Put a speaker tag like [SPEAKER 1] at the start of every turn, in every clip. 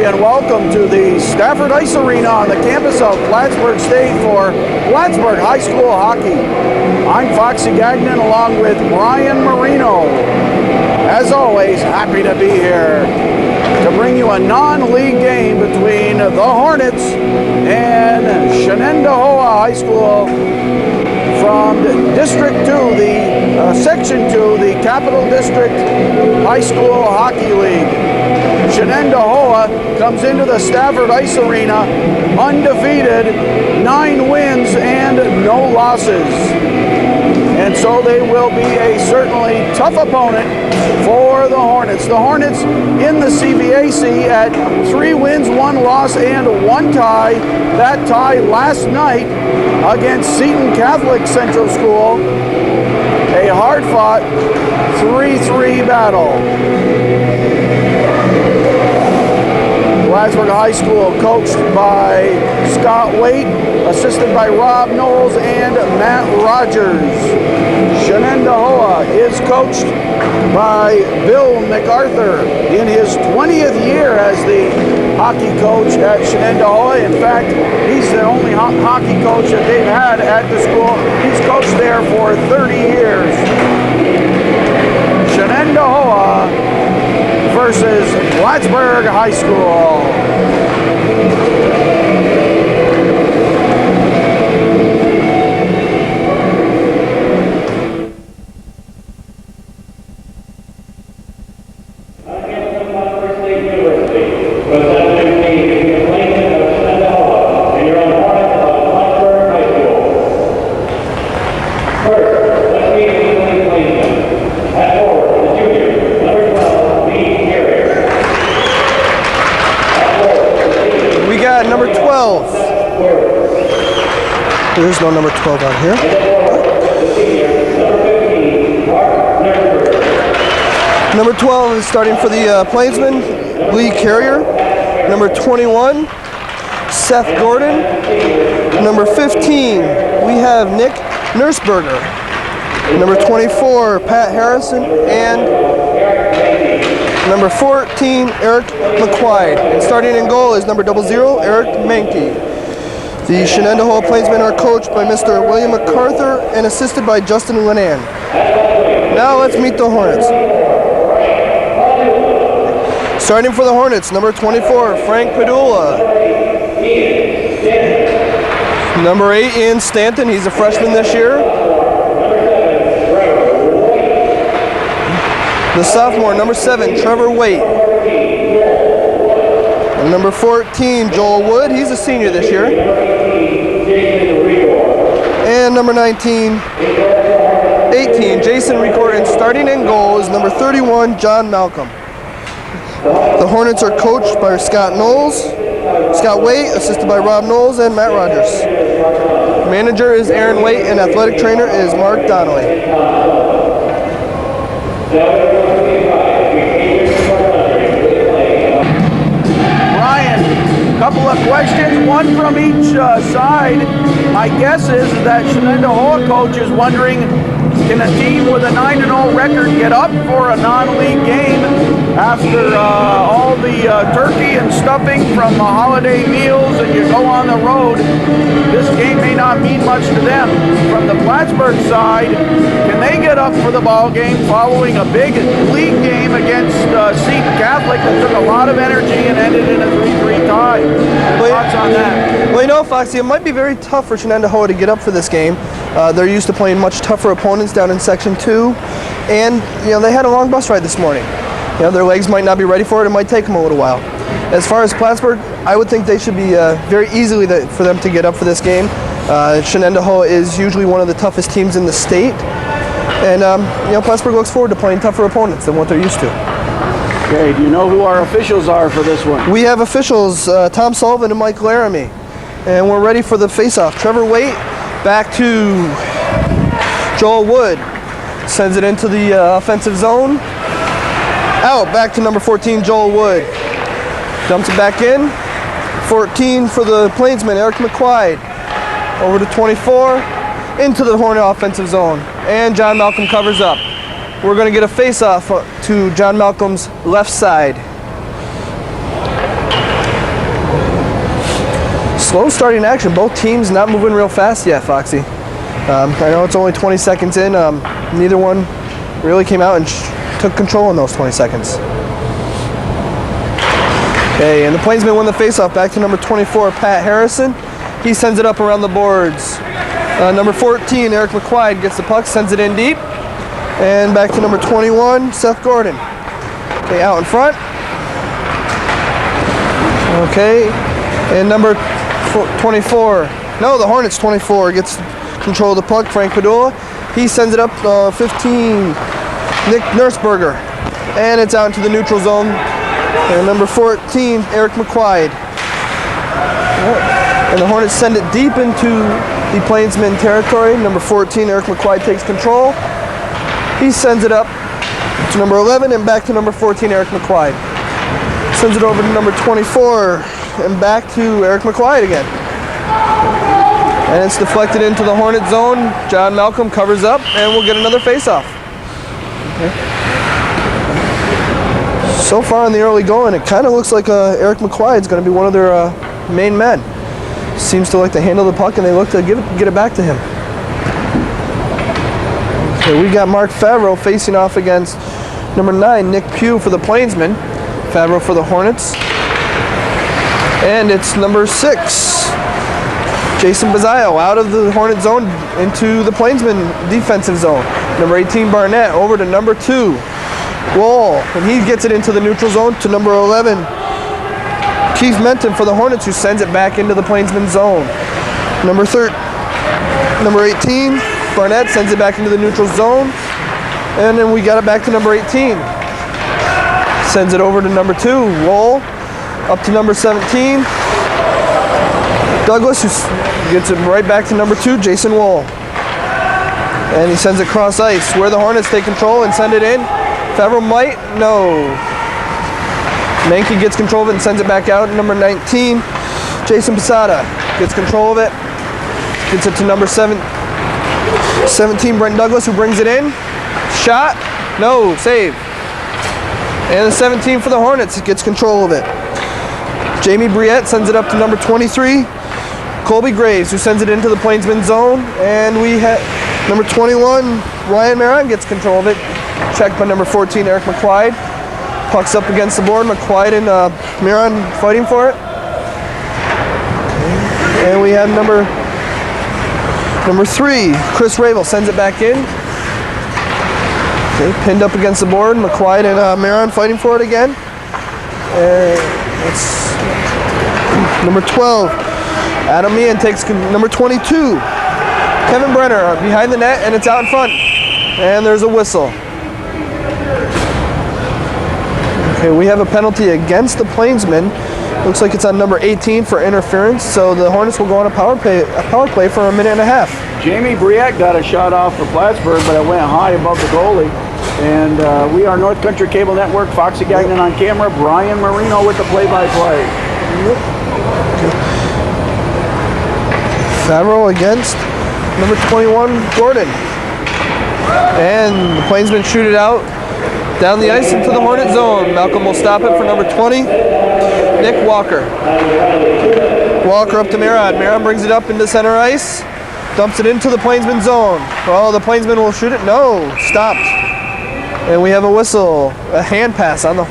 [SPEAKER 1] and welcome to the Stafford Ice Arena on the campus of Plattsburgh State for Plattsburgh High School Hockey. I'm Foxy Gagnon along with Brian Marino. As always, happy to be here to bring you a non-league game between the Hornets and Shenendehowa High School from District 2, the Section 2, the Capital District High School Hockey League. Shenendehowa comes into the Stafford Ice Arena undefeated, 9 wins and no losses. And so they will be a certainly tough opponent for the Hornets. The Hornets in the CVAC at 3 wins, 1 loss, and 1 tie. That tie last night against Seton Catholic Central School. A hard-fought 3-3 battle. Plattsburgh High School coached by Scott Waite, assisted by Rob Knowles and Matt Rogers. Shenendehowa is coached by Bill MacArthur in his 20th year as the hockey coach at Shenendehowa. In fact, he's the only hockey coach that they've had at the school. He's coached there for 30 years. Shenendehowa versus Plattsburgh High School.
[SPEAKER 2] Number 12. There's no number 12 out here. Number 12 is starting for the Plainsmen, Lee Carrier. Number 21, Seth Gordon. Number 15, we have Nick Nursberger. Number 24, Pat Harrison. And number 14, Eric McQuaid. And starting in goal is number 00, Eric Mankey. The Shenendehowa Plainsmen are coached by Mr. William MacArthur and assisted by Justin Linan. Now let's meet the Hornets. Starting for the Hornets, number 24, Frank Padula. Number 8, Ian Stanton. He's a freshman this year. The sophomore, number 7, Trevor Waite. And number 14, Joel Wood. He's a senior this year. And number 18, Jason Ricord. And starting in goal is number 31, John Malcolm. The Hornets are coached by Scott Waite, assisted by Rob Knowles and Matt Rogers. Manager is Aaron Waite, and athletic trainer is Mark Donnelly.
[SPEAKER 1] Brian, couple of questions, one from each side. My guess is that Shenendehowa coach is wondering, can a team with a 9-0 record get up for a non-league game after all the turkey and stuffing from the holiday meals, and you go on the road? This game may not mean much to them. From the Plattsburgh side, can they get up for the ball game following a big league game against Seton Catholic that took a lot of energy and ended in a 3-3 tie? Thoughts on that?
[SPEAKER 2] Well, you know, Foxy, it might be very tough for Shenendehowa to get up for this game. They're used to playing much tougher opponents down in Section 2, and you know, they had a long bus ride this morning. You know, their legs might not be ready for it. It might take them a little while. As far as Plattsburgh, I would think they should be very easily for them to get up for this game. Shenendehowa is usually one of the toughest teams in the state, and you know, Plattsburgh looks forward to playing tougher opponents than what they're used to.
[SPEAKER 1] Okay, do you know who our officials are for this one?
[SPEAKER 2] We have officials, Tom Sullivan and Mike Laramie, and we're ready for the face-off. Trevor Waite back to Joel Wood, sends it into the offensive zone. Out, back to number 14, Joel Wood. Dumps it back in. 14 for the Plainsman, Eric McQuaid. Over to 24, into the Hornet offensive zone. And John Malcolm covers up. We're going to get a face-off to John Malcolm's left side. slow starting action. Both teams not moving real fast yet, Foxy. I know it's only 20 seconds in. Neither one really came out and took control in those 20 seconds. Okay, and the Plainsmen win the faceoff. Back to number 24, Pat Harrison. He sends it up around the boards. Number 14, Eric McQuaid gets the puck, sends it in deep. And back to number 21, Seth Gordon. Okay, out in front. Okay, and number 24, no, the Hornets 24 gets control of the puck, Frank Padula. He sends it up 15, Nick Nursberger. And it's out into the neutral zone. And number 14, Eric McQuaid. And the Hornets send it deep into the Plainsmen territory. Number 14, Eric McQuaid takes control. He sends it up to number 11 and back to number 14, Eric McQuaid. Sends it over to number 24 and back to Eric McQuaid again. And it's deflected into the Hornet zone. John Malcolm covers up and we'll get another face-off. Okay. So far in the early going, it kind of looks like Eric McQuaid's going to be one of their main men. Seems to like to handle the puck and they look to get it back to him. Okay, we got Mark Favreau facing off against number 9, Nick Pugh for the Plainsmen. Favreau for the Hornets. And it's number 6, Jason Bazzaio out of the Hornet zone into the Plainsmen defensive zone. Number 18, Barnett over to number 2, Wall. And he gets it into the neutral zone to number 11, Keith Menton for the Hornets, who sends it back into the Plainsmen zone. Number 18, Barnett sends it back into the neutral zone. And then we got it back to number 18. Sends it over to number 2, Wohl. Up to number 17, Douglas, who gets it right back to number 2, Jason Wohl. And he sends it cross ice, where the Hornets take control and send it in. Favreau might, no. Mankey gets control of it and sends it back out. Number 19, Jason Posada gets control of it. Gets it to number 17, Brent Douglas, who brings it in. Shot, no, save. And the 17 for the Hornets gets control of it. Jamie Briette sends it up to number 23, Colby Graves, who sends it into the Plainsmen zone. And we have number 21, Ryan Maron gets control of it. Checked by number 14, Eric McQuaid. Puck's up against the board. McQuaid and Maron fighting for it. And we have number 3, Chris Ravel sends it back in. Okay, pinned up against the board. McQuaid and Maron fighting for it again. It's number 12, Adam Meehan takes number 22, Kevin Brenner behind the net, and it's out in front. And there's a whistle. Okay, we have a penalty against the Plainsmen. Looks like it's on number 18 for interference, so the Hornets will go on a power play for a minute and a half.
[SPEAKER 1] Jamie Briette got a shot off for Plattsburgh, but it went high above the goalie. And we are North Country Cable Network, Foxy Gagnon on camera, Brian Marino with the play-by-play.
[SPEAKER 2] Okay. Favreau against number 21, Gordon. And the Plainsmen shoot it out down the ice into the Hornet zone. Malcolm will stop it for number 20, Nick Walker. Walker up to Maron. Maron brings it up into center ice, dumps it into the Plainsman zone. Oh, the Plainsman will shoot it. No, stopped. And we have a whistle, a hand pass on the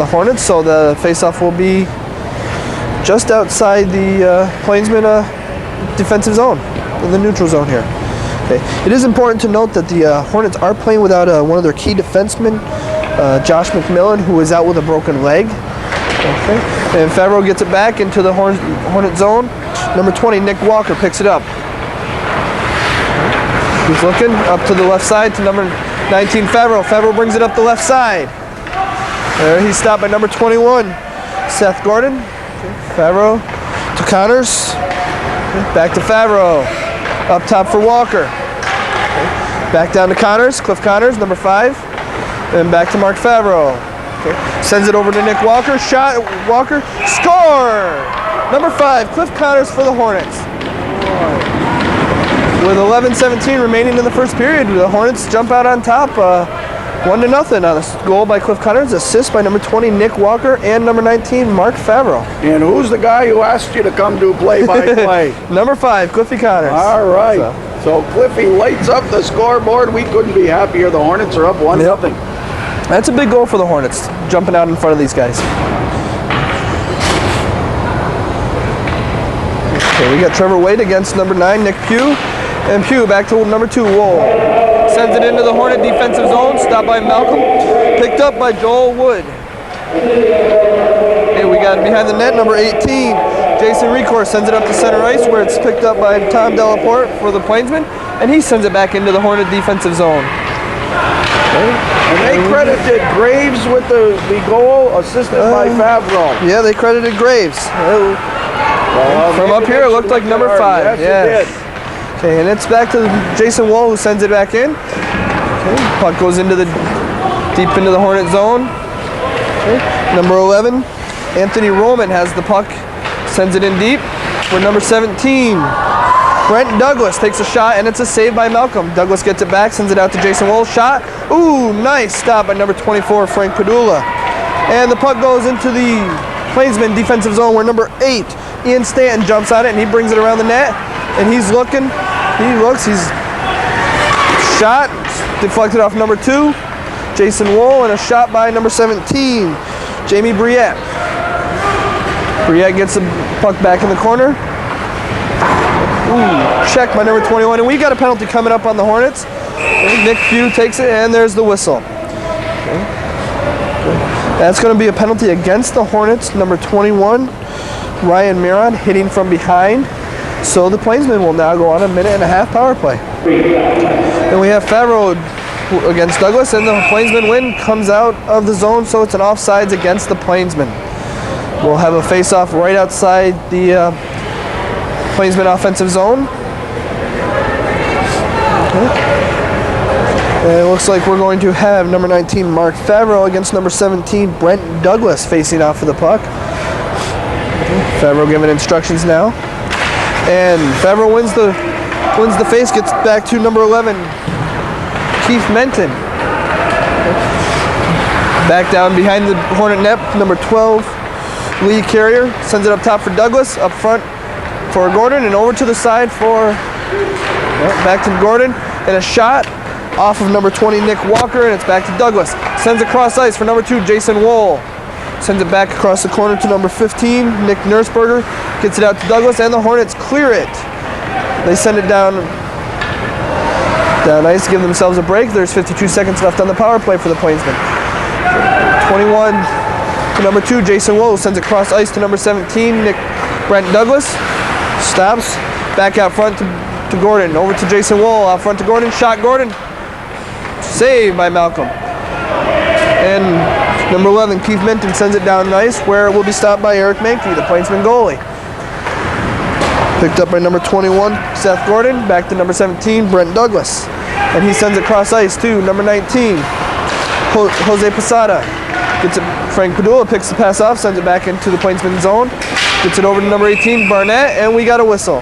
[SPEAKER 2] Hornets, so the faceoff will be just outside the Plainsman defensive zone, in the neutral zone here. Okay. It is important to note that the Hornets are playing without one of their key defensemen, Josh McMillan, who is out with a broken leg. Okay. And Favreau gets it back into the Hornet zone. Number 20, Nick Walker picks it up. He's looking up to the left side to number 19, Favreau. Favreau brings it up the left side. There he's stopped by number 21, Seth Gordon. Okay. Favreau to Connors. Okay. Back to Favreau. Up top for Walker. Okay. Back down to Connors, Cliff Connors, number 5. And back to Mark Favreau. Okay. Sends it over to Nick Walker. Shot, Walker. Score! Number 5, Cliff Connors for the Hornets. With 11:17 remaining in the first period, the Hornets jump out on top 1-0 on a goal by Cliff Connors, assist by number 20 Nick Walker and number 19 Mark Favreau.
[SPEAKER 1] And who's the guy who asked you to come do play-by-play?
[SPEAKER 2] Number 5, Cliffy Connors.
[SPEAKER 1] All right. So Cliffy lights up the scoreboard. We couldn't be happier. The Hornets are up 1-0.
[SPEAKER 2] That's a big goal for the Hornets, jumping out in front of these guys. Okay, we got Trevor Wade against number 9, Nick Pugh. And Pugh back to number 2, Wool. Sends it into the Hornet defensive zone, stopped by Malcolm. Picked up by Joel Wood. Okay, we got behind the net, number 18, Jason Recor sends it up to center ice where it's picked up by Tom Delaporte for the Plainsmen. And he sends it back into the Hornet defensive zone.
[SPEAKER 1] Okay. And they credited Graves with the goal, assisted by Favreau.
[SPEAKER 2] Yeah, they credited Graves. From up here, it looked like number 5.
[SPEAKER 1] Yes, it did.
[SPEAKER 2] Okay, and it's back to Jason Wall who sends it back in. Okay, puck goes into deep into the Hornet zone. Okay, number 11, Anthony Roman has the puck, sends it in deep for number 17. Brent Douglas takes a shot, and it's a save by Malcolm. Douglas gets it back, sends it out to Jason Wall. Shot. Ooh, nice stop by number 24, Frank Padula. And the puck goes into the Plainsman defensive zone where number 8, Ian Stanton jumps on it, and he brings it around the net. And he's looking. He looks. He's shot. Deflected off number 2, Jason Wool, and a shot by number 17, Jamie Briette. Briette gets the puck back in the corner. Ooh, check by number 21. And we got a penalty coming up on the Hornets. Okay, Nick Pugh takes it, and there's the whistle. Okay. That's going to be a penalty against the Hornets. Number 21, Ryan Miron, hitting from behind. So the Plainsmen will now go on a 1.5-minute power play. And we have Favreau against Douglas, and the Plainsmen win, comes out of the zone, so it's an offsides against the Plainsmen. We'll have a face-off right outside the Plainsman offensive zone. Okay. And it looks like we're going to have number 19, Mark Favreau, against number 17, Brent Douglas, facing off for the puck. Okay. Favreau giving instructions now. And Favreau wins the face, gets back to number 11, Keith Menton. Back down behind the Hornet net, number 12, Lee Carrier sends it up top for Douglas, up front for Gordon, and over to the side for back to Gordon, and a shot off of number 20, Nick Walker, and it's back to Douglas. Sends it across ice for number 2, Jason Wool. Sends it back across the corner to number 15, Nick Nursberger. Gets it out to Douglas, and the Hornets clear it. They send it down ice, give themselves a break. There's 52 seconds left on the power play for the Plainsmen. 21 to number 2, Jason Wool sends it across ice to number 17, Brent Douglas. Stops, back out front to Gordon. Over to Jason Wool, out front to Gordon. Shot Gordon. Saved by Malcolm. And number 11, Keith Minton sends it down ice where it will be stopped by Eric Mankey, the Plainsman goalie. Picked up by number 21, Seth Gordon. Back to number 17, Brent Douglas. And he sends it across ice to number 19, Jose Posada. Gets it, Frank Padula picks the pass off, sends it back into the Plainsman zone. Gets it over to number 18, Barnett, and we got a whistle.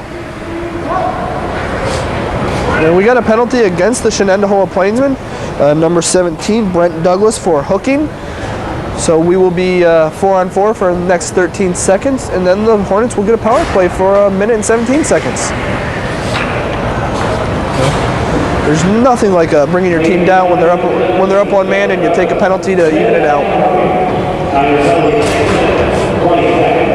[SPEAKER 2] And we got a penalty against the Shenendehowa Plainsmen. Number 17, Brent Douglas, for hooking. So we will be 4-on-4 for the next 13 seconds, and then the Hornets will get a power play for 1 minute and 17 seconds. There's nothing like bringing your team down when they're up one man and you take a penalty to even it out.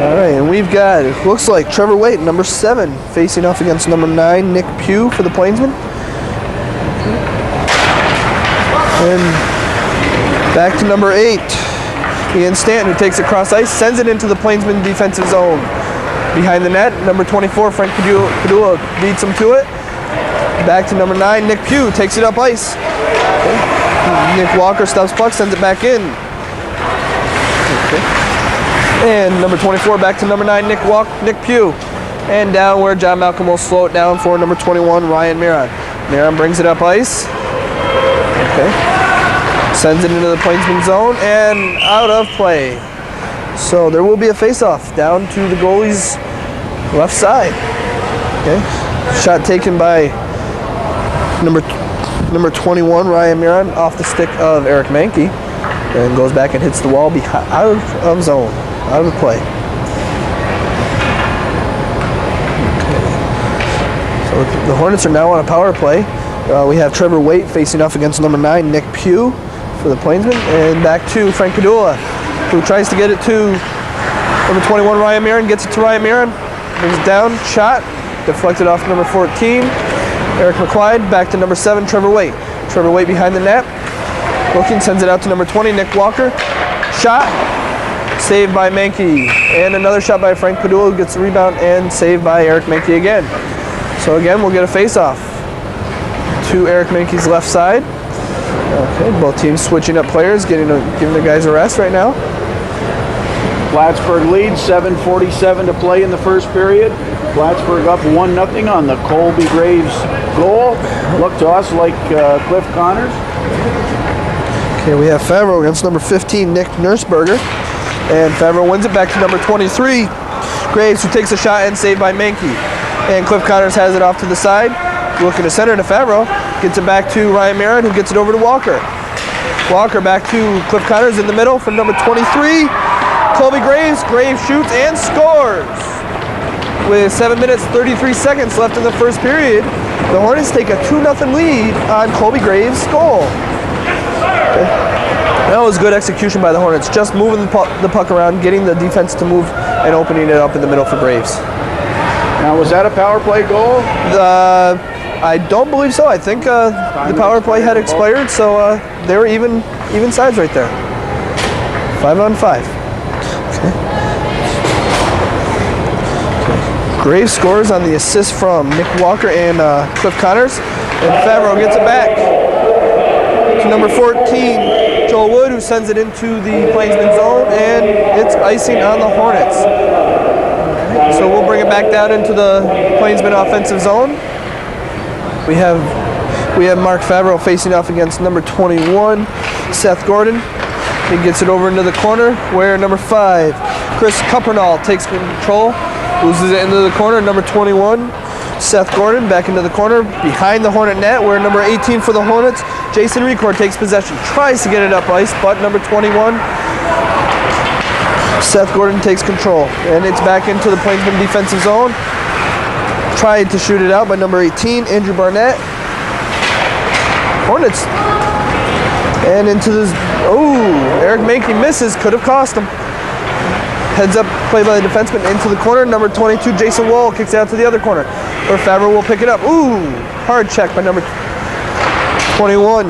[SPEAKER 2] All right, and we've got, it looks like Trevor Waite, number 7, facing off against number 9, Nick Pugh, for the Plainsmen. And back to number 8, Ian Stanton, who takes it across ice, sends it into the Plainsman defensive zone. Behind the net, number 24, Frank Padula beats him to it. Back to number 9, Nick Pugh takes it up ice. Okay. Nick Walker stops puck, sends it back in. Okay. And number 24 back to number 9, Nick Pugh. And down where John Malcolm will slow it down for number 21, Ryan Miron. Miron brings it up ice. Okay. Sends it into the Plainsman zone and out of play. So there will be a face-off down to the goalie's left side. Okay. Shot taken by number Number 21, Ryan Miron, off the stick of Eric Mankey, and goes back and hits the wall out of zone, out of the play. So the Hornets are now on a power play. We have Trevor Waite facing off against number 9, Nick Pugh for the Plainsmen, and back to Frank Padula, who tries to get it to number 21, Ryan Miron, gets it to Ryan Miron, brings it down, shot, deflected off number 14, Eric McQuaid, back to number 7, Trevor Waite. Trevor Waite behind the net, looking, sends it out to number 20, Nick Walker, shot, saved by Mankey, and another shot by Frank Padula, who gets the rebound, and saved by Eric Mankey again. So again, we'll get a face-off to Eric Mankey's left side. Okay, both teams switching up players, giving the guys a rest right now.
[SPEAKER 1] Plattsburgh leads, 7:47 to play in the first period. Plattsburgh up 1-0 on the Colby Graves goal. Looked to us like Cliff Connors.
[SPEAKER 2] Okay, we have Favreau against number 15, Nick Nursberger. And Favreau wins it back to number 23, Graves, who takes a shot and saved by Mankey. And Cliff Connors has it off to the side. Looking to center to Favreau. Gets it back to Ryan Miron, who gets it over to Walker. Walker back to Cliff Connors in the middle for number 23, Colby Graves. Graves shoots and scores. With 7 minutes, 33 seconds left in the first period, the Hornets take a 2-0 lead on Colby Graves' goal. Okay. That was good execution by the Hornets, just moving the puck around, getting the defense to move, and opening it up in the middle for Graves.
[SPEAKER 1] Now, was that a power play goal?
[SPEAKER 2] I don't believe so. I think the power play had expired, so they were even sides right there. 5-on-5. Okay. Graves scores on the assist from Nick Walker and Cliff Connors, and Favreau gets it back to number 14, Joel Wood, who sends it into the Plainsman zone, and it's icing on the Hornets. So we'll bring it back down into the Plainsman offensive zone. We have Mark Favreau facing off against number 21, Seth Gordon. He gets it over into the corner where number 5, Chris Cuppernall, takes control, loses it into the corner. Number 21, Seth Gordon, back into the corner behind the Hornet net where number 18 for the Hornets, Jason Record, takes possession, tries to get it up ice, but number 21, Seth Gordon, takes control, and it's back into the Plainsman defensive zone. Tried to shoot it out by number 18, Andrew Barnett. Hornets. And into this, Eric Mankey misses, could have cost him. Heads up play by the defenseman into the corner. Number 22, Jason Wall, kicks it out to the other corner, where Favreau will pick it up. Hard check by number 21,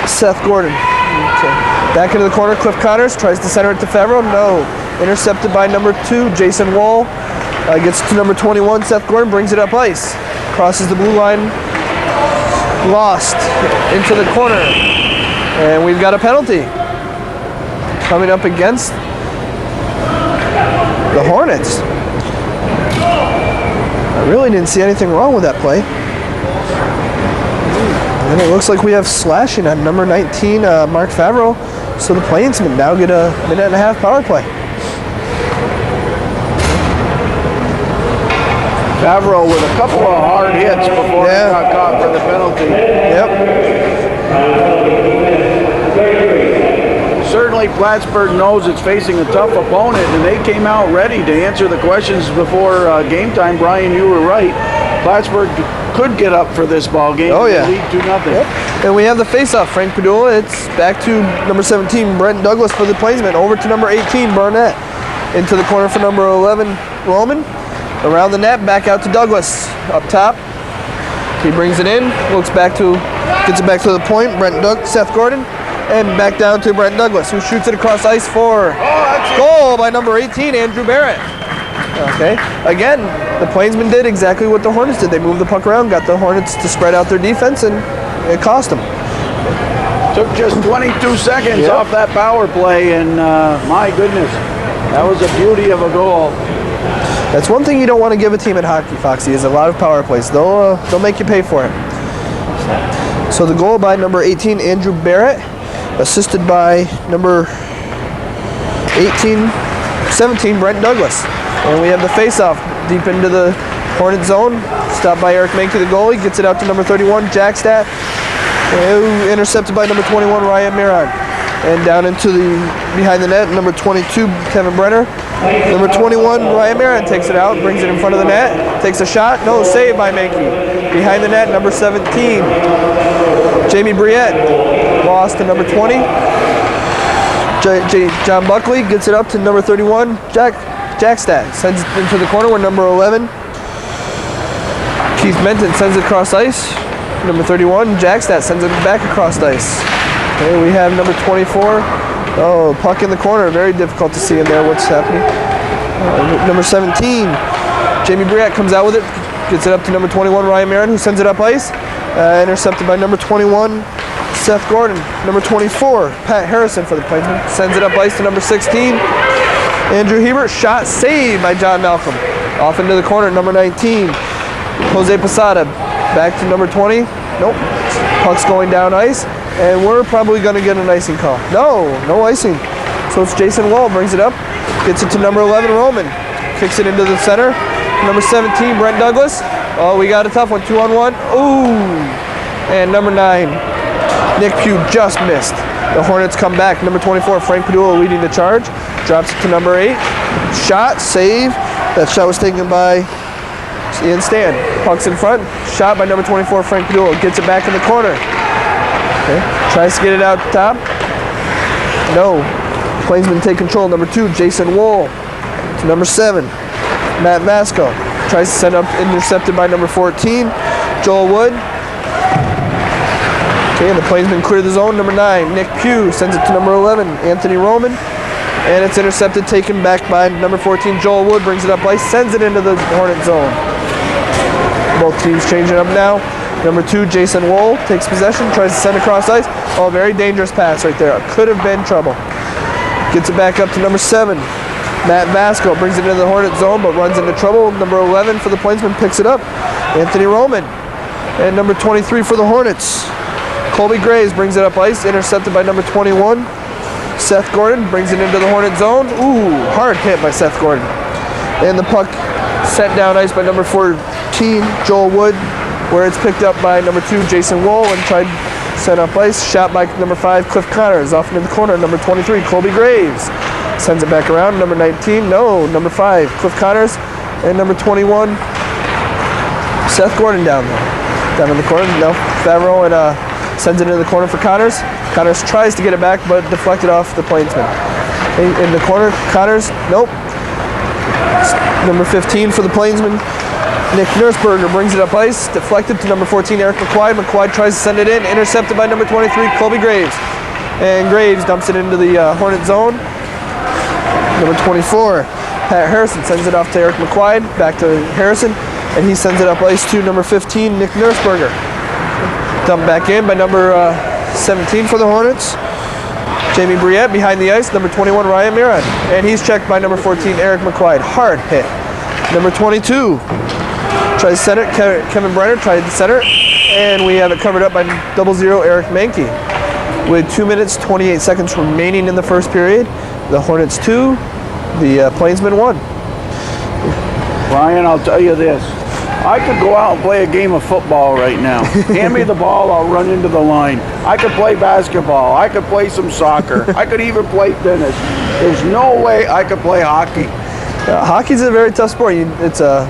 [SPEAKER 2] Seth Gordon. Okay. Back into the corner, Cliff Connors tries to center it to Favreau. No. Intercepted by number 2, Jason Wall. Gets to number 21, Seth Gordon, brings it up ice. Crosses the blue line. Lost into the corner. And we've got a penalty coming up against the Hornets. I really didn't see anything wrong with that play. And it looks like we have slashing on number 19, Mark Favreau. So the Plainsmen now get a 1.5-minute power play.
[SPEAKER 1] Favreau with a couple of hard hits before he got caught for the penalty.
[SPEAKER 2] Yep.
[SPEAKER 1] Certainly Plattsburgh knows it's facing a tough opponent, and they came out ready to answer the questions before game time. Brian, you were right. Plattsburgh could get up for this ball game.
[SPEAKER 2] Oh, yeah.
[SPEAKER 1] Lead 2-0.
[SPEAKER 2] Yep. And we have the face-off. Frank Padula, it's back to number 17, Brent Douglas for the Plainsmen. Over to number 18, Barnett. Into the corner for number 11, Roman. Around the net, back out to Douglas. Up top, he brings it in, gets it back to the point, Seth Gordon, and back down to Brent Douglas, who shoots it across ice for goal by number 18, Andrew Barrett. Okay, again, the Plainsmen did exactly what the Hornets did. They moved the puck around, got the Hornets to spread out their defense, and it cost them.
[SPEAKER 1] Took just 22 seconds off that power play, and my goodness, that was a beauty of a goal.
[SPEAKER 2] That's one thing you don't want to give a team at hockey, Foxy, is a lot of power plays. They'll make you pay for it. So the goal by number 18, Andrew Barrett, assisted by number 17, Brent Douglas. And we have the face-off deep into the Hornet zone. Stopped by Eric Mankey, the goalie. Gets it out to number 31, Jack Staff. Intercepted by number 21, Ryan Miron. And down into the behind the net, number 22, Kevin Brenner. Number 21, Ryan Miron takes it out, brings it in front of the net, takes a shot. No, save by Mankey. Behind the net, number 17, Jamie Briette. Lost to number 20. John Buckley gets it up to number 31, Jackstad. Sends it into the corner with number 11. Keith Menton sends it across ice. Number 31, Jackstad sends it back across ice. Okay, we have number 24. Oh, puck in the corner. Very difficult to see in there what's happening. Number 17, Jamie Briette comes out with it. Gets it up to number 21, Ryan Marin, who sends it up ice. Intercepted by number 21, Seth Gordon. Number 24, Pat Harrison for the Plainsmen. Sends it up ice to number 16, Andrew Hebert. Shot saved by John Malcolm. Off into the corner, number 19, Jose Posada. Back to number 20. Nope. Puck's going down ice. And we're probably going to get an icing call. No icing. So it's Jason Wall, brings it up. Gets it to number 11, Roman. Kicks it into the center. Number 17, Brent Douglas. Oh, we got a tough one. 2-on-1. Ooh. And number 9, Nick Pugh just missed. The Hornets come back. Number 24, Frank Padula leading the charge. Drops it to number 8. Shot, save. That shot was taken by Ian Stan. Puck's in front. Shot by number 24, Frank Padula. Gets it back in the corner. Okay. Tries to get it out top. No. Plainsmen take control. Number 2, Jason Wool. To number 7, Matt Vasco. Tries to send up, intercepted by number 14, Joel Wood. Okay, and the Plainsmen clear the zone. Number 9, Nick Pugh sends it to number 11, Anthony Roman. And it's intercepted, taken back by number 14, Joel Wood. Brings it up ice, sends it into the Hornet zone. Both teams changing up now. Number 2, Jason Wool takes possession, tries to send across ice. Oh, very dangerous pass right there. Could have been trouble. Gets it back up to number 7. Matt Vasco brings it into the Hornet zone, but runs into trouble. Number 11 for the Plainsmen picks it up. Anthony Roman. And number 23 for the Hornets, Colby Graves, brings it up ice, intercepted by number 21. Seth Gordon brings it into the Hornet zone. Ooh, hard hit by Seth Gordon. And the puck sent down ice by number 14, Joel Wood, where it's picked up by number 2, Jason Wool, and tried to send up ice. Shot by number 5, Cliff Connors, off into the corner. Number 23, Colby Graves, sends it back around. Number 19, no, number 5, Cliff Connors, and number 21, Seth Gordon down in the corner. No, Favreau, and sends it into the corner for Connors. Connors tries to get it back, but deflected off the Plainsman. In the corner, Connors, nope. Number 15 for the Plainsman, Nick Nursberger, brings it up ice, deflected to number 14, Eric McQuaid. McQuaid tries to send it in, intercepted by number 23, Colby Graves. And Graves dumps it into the Hornet zone. Number 24, Pat Harrison sends it off to Eric McQuaid, back to Harrison, and he sends it up ice to number 15, Nick Nursberger. Dumped back in by number 17 for the Hornets, Jamie Briette. Behind the ice, number 21, Ryan Miron. And he's checked by number 14, Eric McQuaid. Hard hit. Number 22, tries to center, Kevin Brenner tried to center, and we have it covered up by 00, Eric Mankey. With 2 minutes, 28 seconds remaining in the first period, the Hornets 2, the Plainsmen 1.
[SPEAKER 1] Brian, I'll tell you this. I could go out and play a game of football right now. Hand me the ball, I'll run into the line. I could play basketball. I could play some soccer. I could even play tennis. There's no way I could play hockey.
[SPEAKER 2] Hockey's a very tough sport. It's a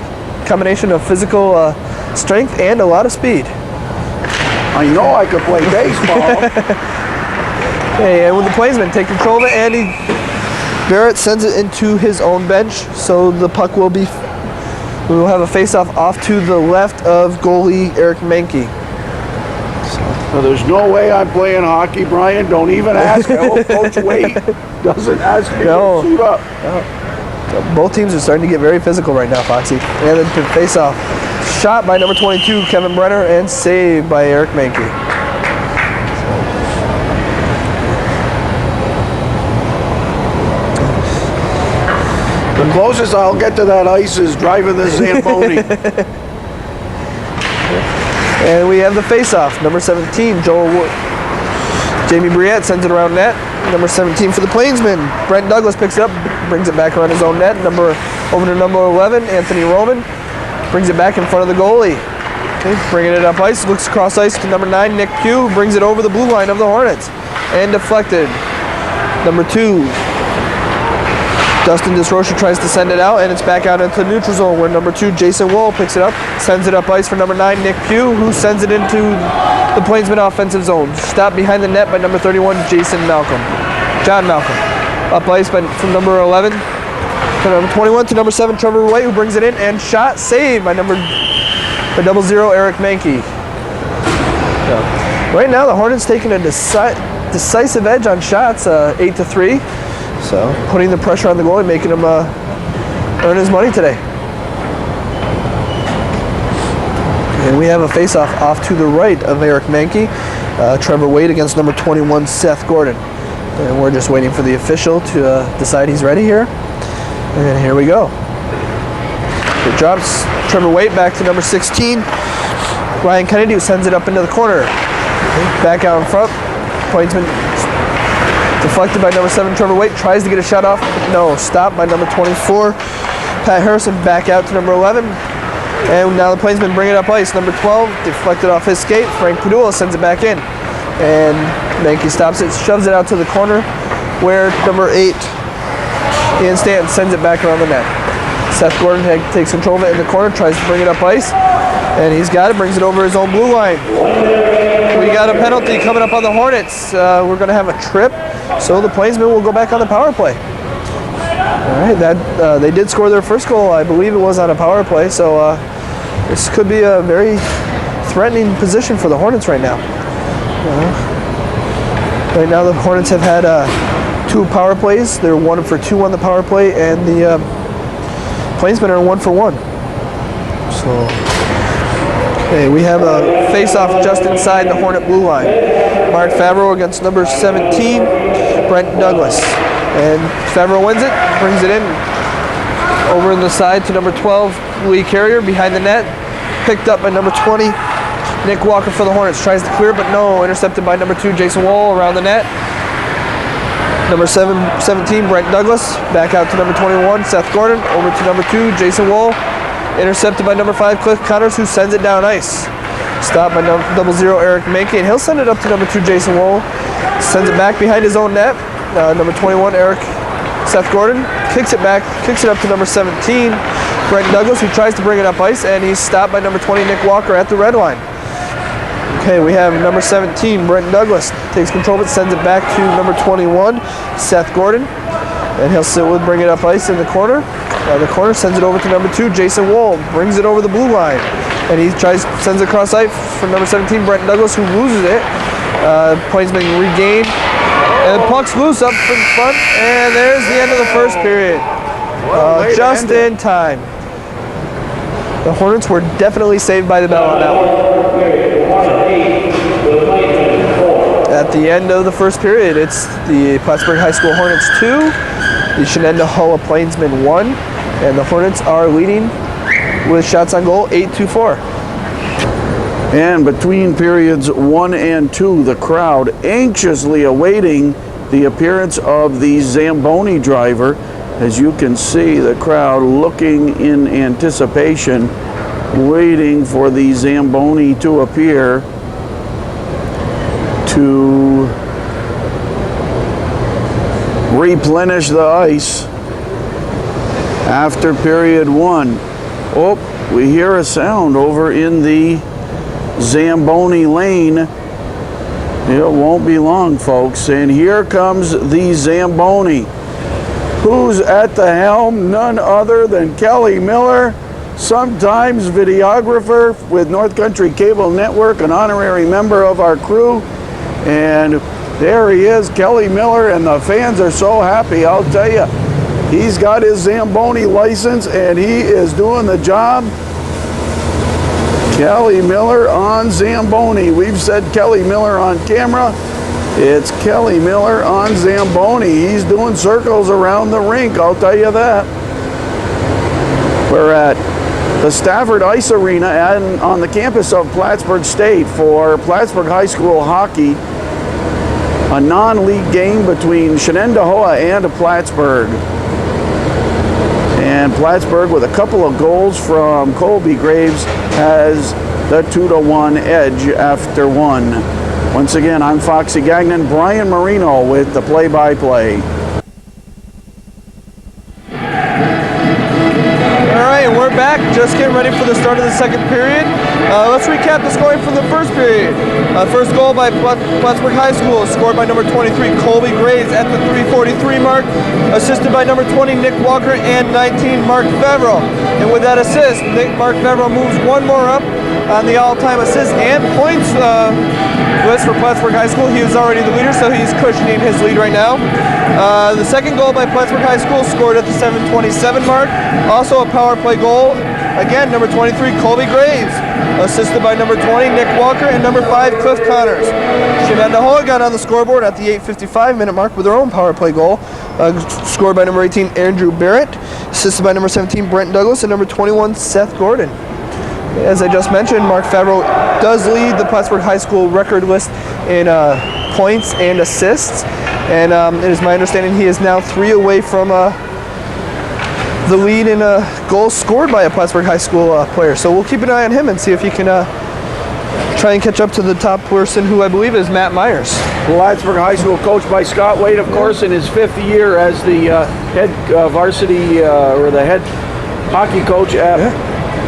[SPEAKER 2] combination of physical strength and a lot of speed.
[SPEAKER 1] I know I could play baseball.
[SPEAKER 2] Hey, and with the Plainsmen take control of it, Andy Barrett sends it into his own bench, so the puck will be. We will have a face-off off to the left of goalie Eric Mankey.
[SPEAKER 1] So there's no way I'm playing hockey, Brian. Don't even ask. I hope Coach Wade doesn't ask me to suit up.
[SPEAKER 2] No. So both teams are starting to get very physical right now, Foxy. And then to face-off. Shot by number 22, Kevin Brenner, and saved by Eric Mankey.
[SPEAKER 1] The closest I'll get to that ice is driving the Zamboni.
[SPEAKER 2] And we have the face-off. Number 17, Joel Wood. Jamie Briette sends it around net. Number 17 for the Plainsmen, Brent Douglas picks it up, brings it back around his own net. Over to number 11, Anthony Roman. Brings it back in front of the goalie. Okay, bringing it up ice, looks across ice to number 9, Nick Pugh, brings it over the blue line of the Hornets. And deflected. Number 2, Dustin Disrocha tries to send it out, and it's back out into the neutral zone where number 2, Jason Wool, picks it up, sends it up ice for number 9, Nick Pugh, who sends it into the Plainsman offensive zone. Stopped behind the net by number 31, John Malcolm. Up ice from number 11 to number 21 to number 7, Trevor White, who brings it in, and shot saved by number 00, Eric Mankey. Right now, the Hornets taking a decisive edge on shots, 8-3. So putting the pressure on the goalie, making him earn his money today. And we have a face-off off to the right of Eric Mankey. Trevor Wade against number 21, Seth Gordon. And we're just waiting for the official to decide he's ready here. And here we go. It drops Trevor Wade back to number 16. Ryan Kennedy, who sends it up into the corner. Back out in front. Plainsman deflected by number 7, Trevor Wade. Tries to get a shot off. No, stopped by number 24. Pat Harrison back out to number 11. And now the Plainsmen bring it up ice. Number 12, deflected off his skate. Frank Padula sends it back in. And Mankey stops it, shoves it out to the corner where number 8, Ian Stanton, sends it back around the net. Seth Gordon takes control of it in the corner, tries to bring it up ice. And he's got it, brings it over his own blue line. We got a penalty coming up on the Hornets. We're going to have a trip, so the Plainsmen will go back on the power play. All right, they did score their first goal. I believe it was on a power play, so this could be a very threatening position for the Hornets right now. Right now, the Hornets have had 2 power plays. They're 1 for 2 on the power play, and the Plainsmen are 1 for 1. So. Okay, we have a face-off just inside the Hornet blue line. Mark Favreau against number 17, Brent Douglas. And Favreau wins it, brings it in over in the side to number 12, Lee Carrier, behind the net. Picked up by number 20, Nick Walker for the Hornets. Tries to clear, but no. Intercepted by number 2, Jason Wall around the net. Number 17, Brent Douglas. Back out to number 21, Seth Gordon. Over to number 2, Jason Wall. Intercepted by number 5, Cliff Connors, who sends it down ice. Stopped by number 00, Eric Mankey, and he'll send it up to number 2, Jason Wool. Sends it back behind his own net. Number 21, Seth Gordon, kicks it back, kicks it up to number 17, Brent Douglas, who tries to bring it up ice, and he's stopped by number 20, Nick Walker, at the red line. Okay, we have number 17, Brent Douglas, takes control of it, sends it back to number 21, Seth Gordon, and he'll bring it up ice in the corner. The corner sends it over to number 2, Jason Wool, brings it over the blue line, and he sends it across ice for number 17, Brent Douglas, who loses it. Plainsmen regain, and the puck's loose up in front, and there's the end of the first period. Just in time. The Hornets were definitely saved by the bell on that one. At the end of the first period, it's the Plattsburgh High School Hornets 2, the Shenendehowa Plainsmen 1, and the Hornets are leading with shots on goal 8-4.
[SPEAKER 1] And between periods 1 and 2, the crowd anxiously awaiting the appearance of the Zamboni driver. As you can see, the crowd looking in anticipation, waiting for the Zamboni to appear to replenish the ice after period 1. Oh, we hear a sound over in the Zamboni lane. It won't be long, folks. And here comes the Zamboni. Who's at the helm? None other than Kelly Miller, sometimes videographer with North Country Cable Network, an honorary member of our crew. And there he is, Kelly Miller, and the fans are so happy, I'll tell you. He's got his Zamboni license, and he is doing the job. Kelly Miller on Zamboni. We've said Kelly Miller on camera. It's Kelly Miller on Zamboni. He's doing circles around the rink, I'll tell you that. We're at the Stafford Ice Arena on the campus of Plattsburgh State for Plattsburgh High School hockey. A non-league game between Shenendehowa and Plattsburgh. And Plattsburgh, with a couple of goals from Colby Graves, has the 2-1 edge after one. Once again, I'm Foxy Gagnon, Brian Marino with the play-by-play.
[SPEAKER 2] We're back, just getting ready for the start of the second period. Let's recap the scoring from the first period. First goal by Plattsburgh High School, scored by number 23, Colby Graves at the 3:43 mark, assisted by number 20, Nick Walker, and 19, Mark Favreau. And with that assist, Mark Favreau moves one more up on the all-time assist and points list for Plattsburgh High School. He was already the leader, so he's cushioning his lead right now. The second goal by Plattsburgh High School, scored at the 7:27 mark. Also a power play goal. Again, number 23, Colby Graves, assisted by number 20, Nick Walker, and number 5, Cliff Connors. Shenendehowa got on the scoreboard at the 8:55 minute mark with their own power play goal, scored by number 18, Andrew Barrett, assisted by number 17, Brent Douglas, and number 21, Seth Gordon. As I just mentioned, Mark Favreau does lead the Plattsburgh High School record list in points and assists, and it is my understanding he is now 3 away from the lead in goals scored by a Plattsburgh High School player. So we'll keep an eye on him and see if he can try and catch up to the top person, who I believe is Matt Myers.
[SPEAKER 1] Plattsburgh High School, coached by Scott Wade, of course, in his 5th year as the head varsity or the head hockey coach at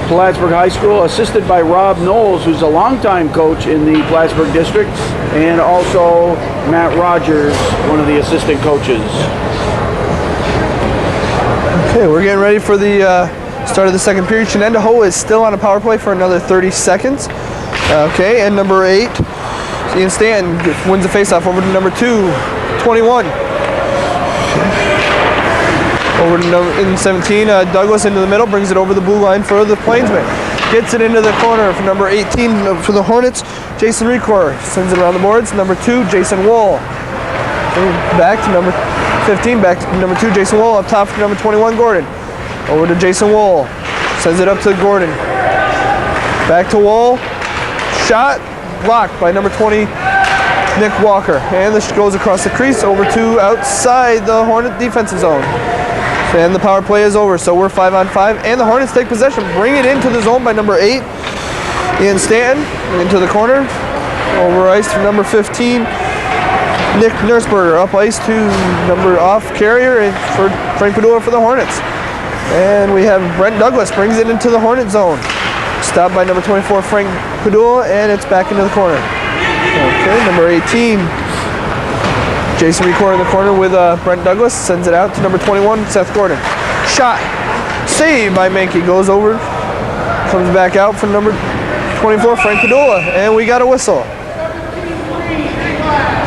[SPEAKER 1] Plattsburgh High School, assisted by Rob Knowles, who's a longtime coach in the Plattsburgh district, and also Matt Rogers, one of the assistant coaches.
[SPEAKER 2] Okay, we're getting ready for the start of the second period. Shenendehowa is still on a power play for another 30 seconds. Okay, and number 8, Ian Stanton wins the faceoff over to number 2, 21. Over to 17, Douglas into the middle, brings it over the blue line for the Plainsmen. Gets it into the corner for number 18 for the Hornets, Jason Recor. Sends it around the boards. Number 2, Jason Wool. Back to number 15, back to number 2, Jason Wool. Up top for number 21, Gordon. Over to Jason Wool. Sends it up to Gordon. Back to Wool. Shot blocked by number 20, Nick Walker. And this goes across the crease over to outside the Hornet defensive zone. And the power play is over, so we're 5-on-5, and the Hornets take possession. Bring it into the zone by number 8, Ian Stanton, into the corner. Over ice to number 15, Nick Nursberger. Up ice to number off carrier and for Frank Padula for the Hornets. And we have Brent Douglas brings it into the Hornet zone. Stopped by number 24, Frank Padula, and it's back into the corner. Okay, number 18. Jason Recor in the corner with Brent Douglas, sends it out to number 21, Seth Gordon. Shot, saved by Mankey, goes over, comes back out for number 24, Frank Padula, and we got a whistle.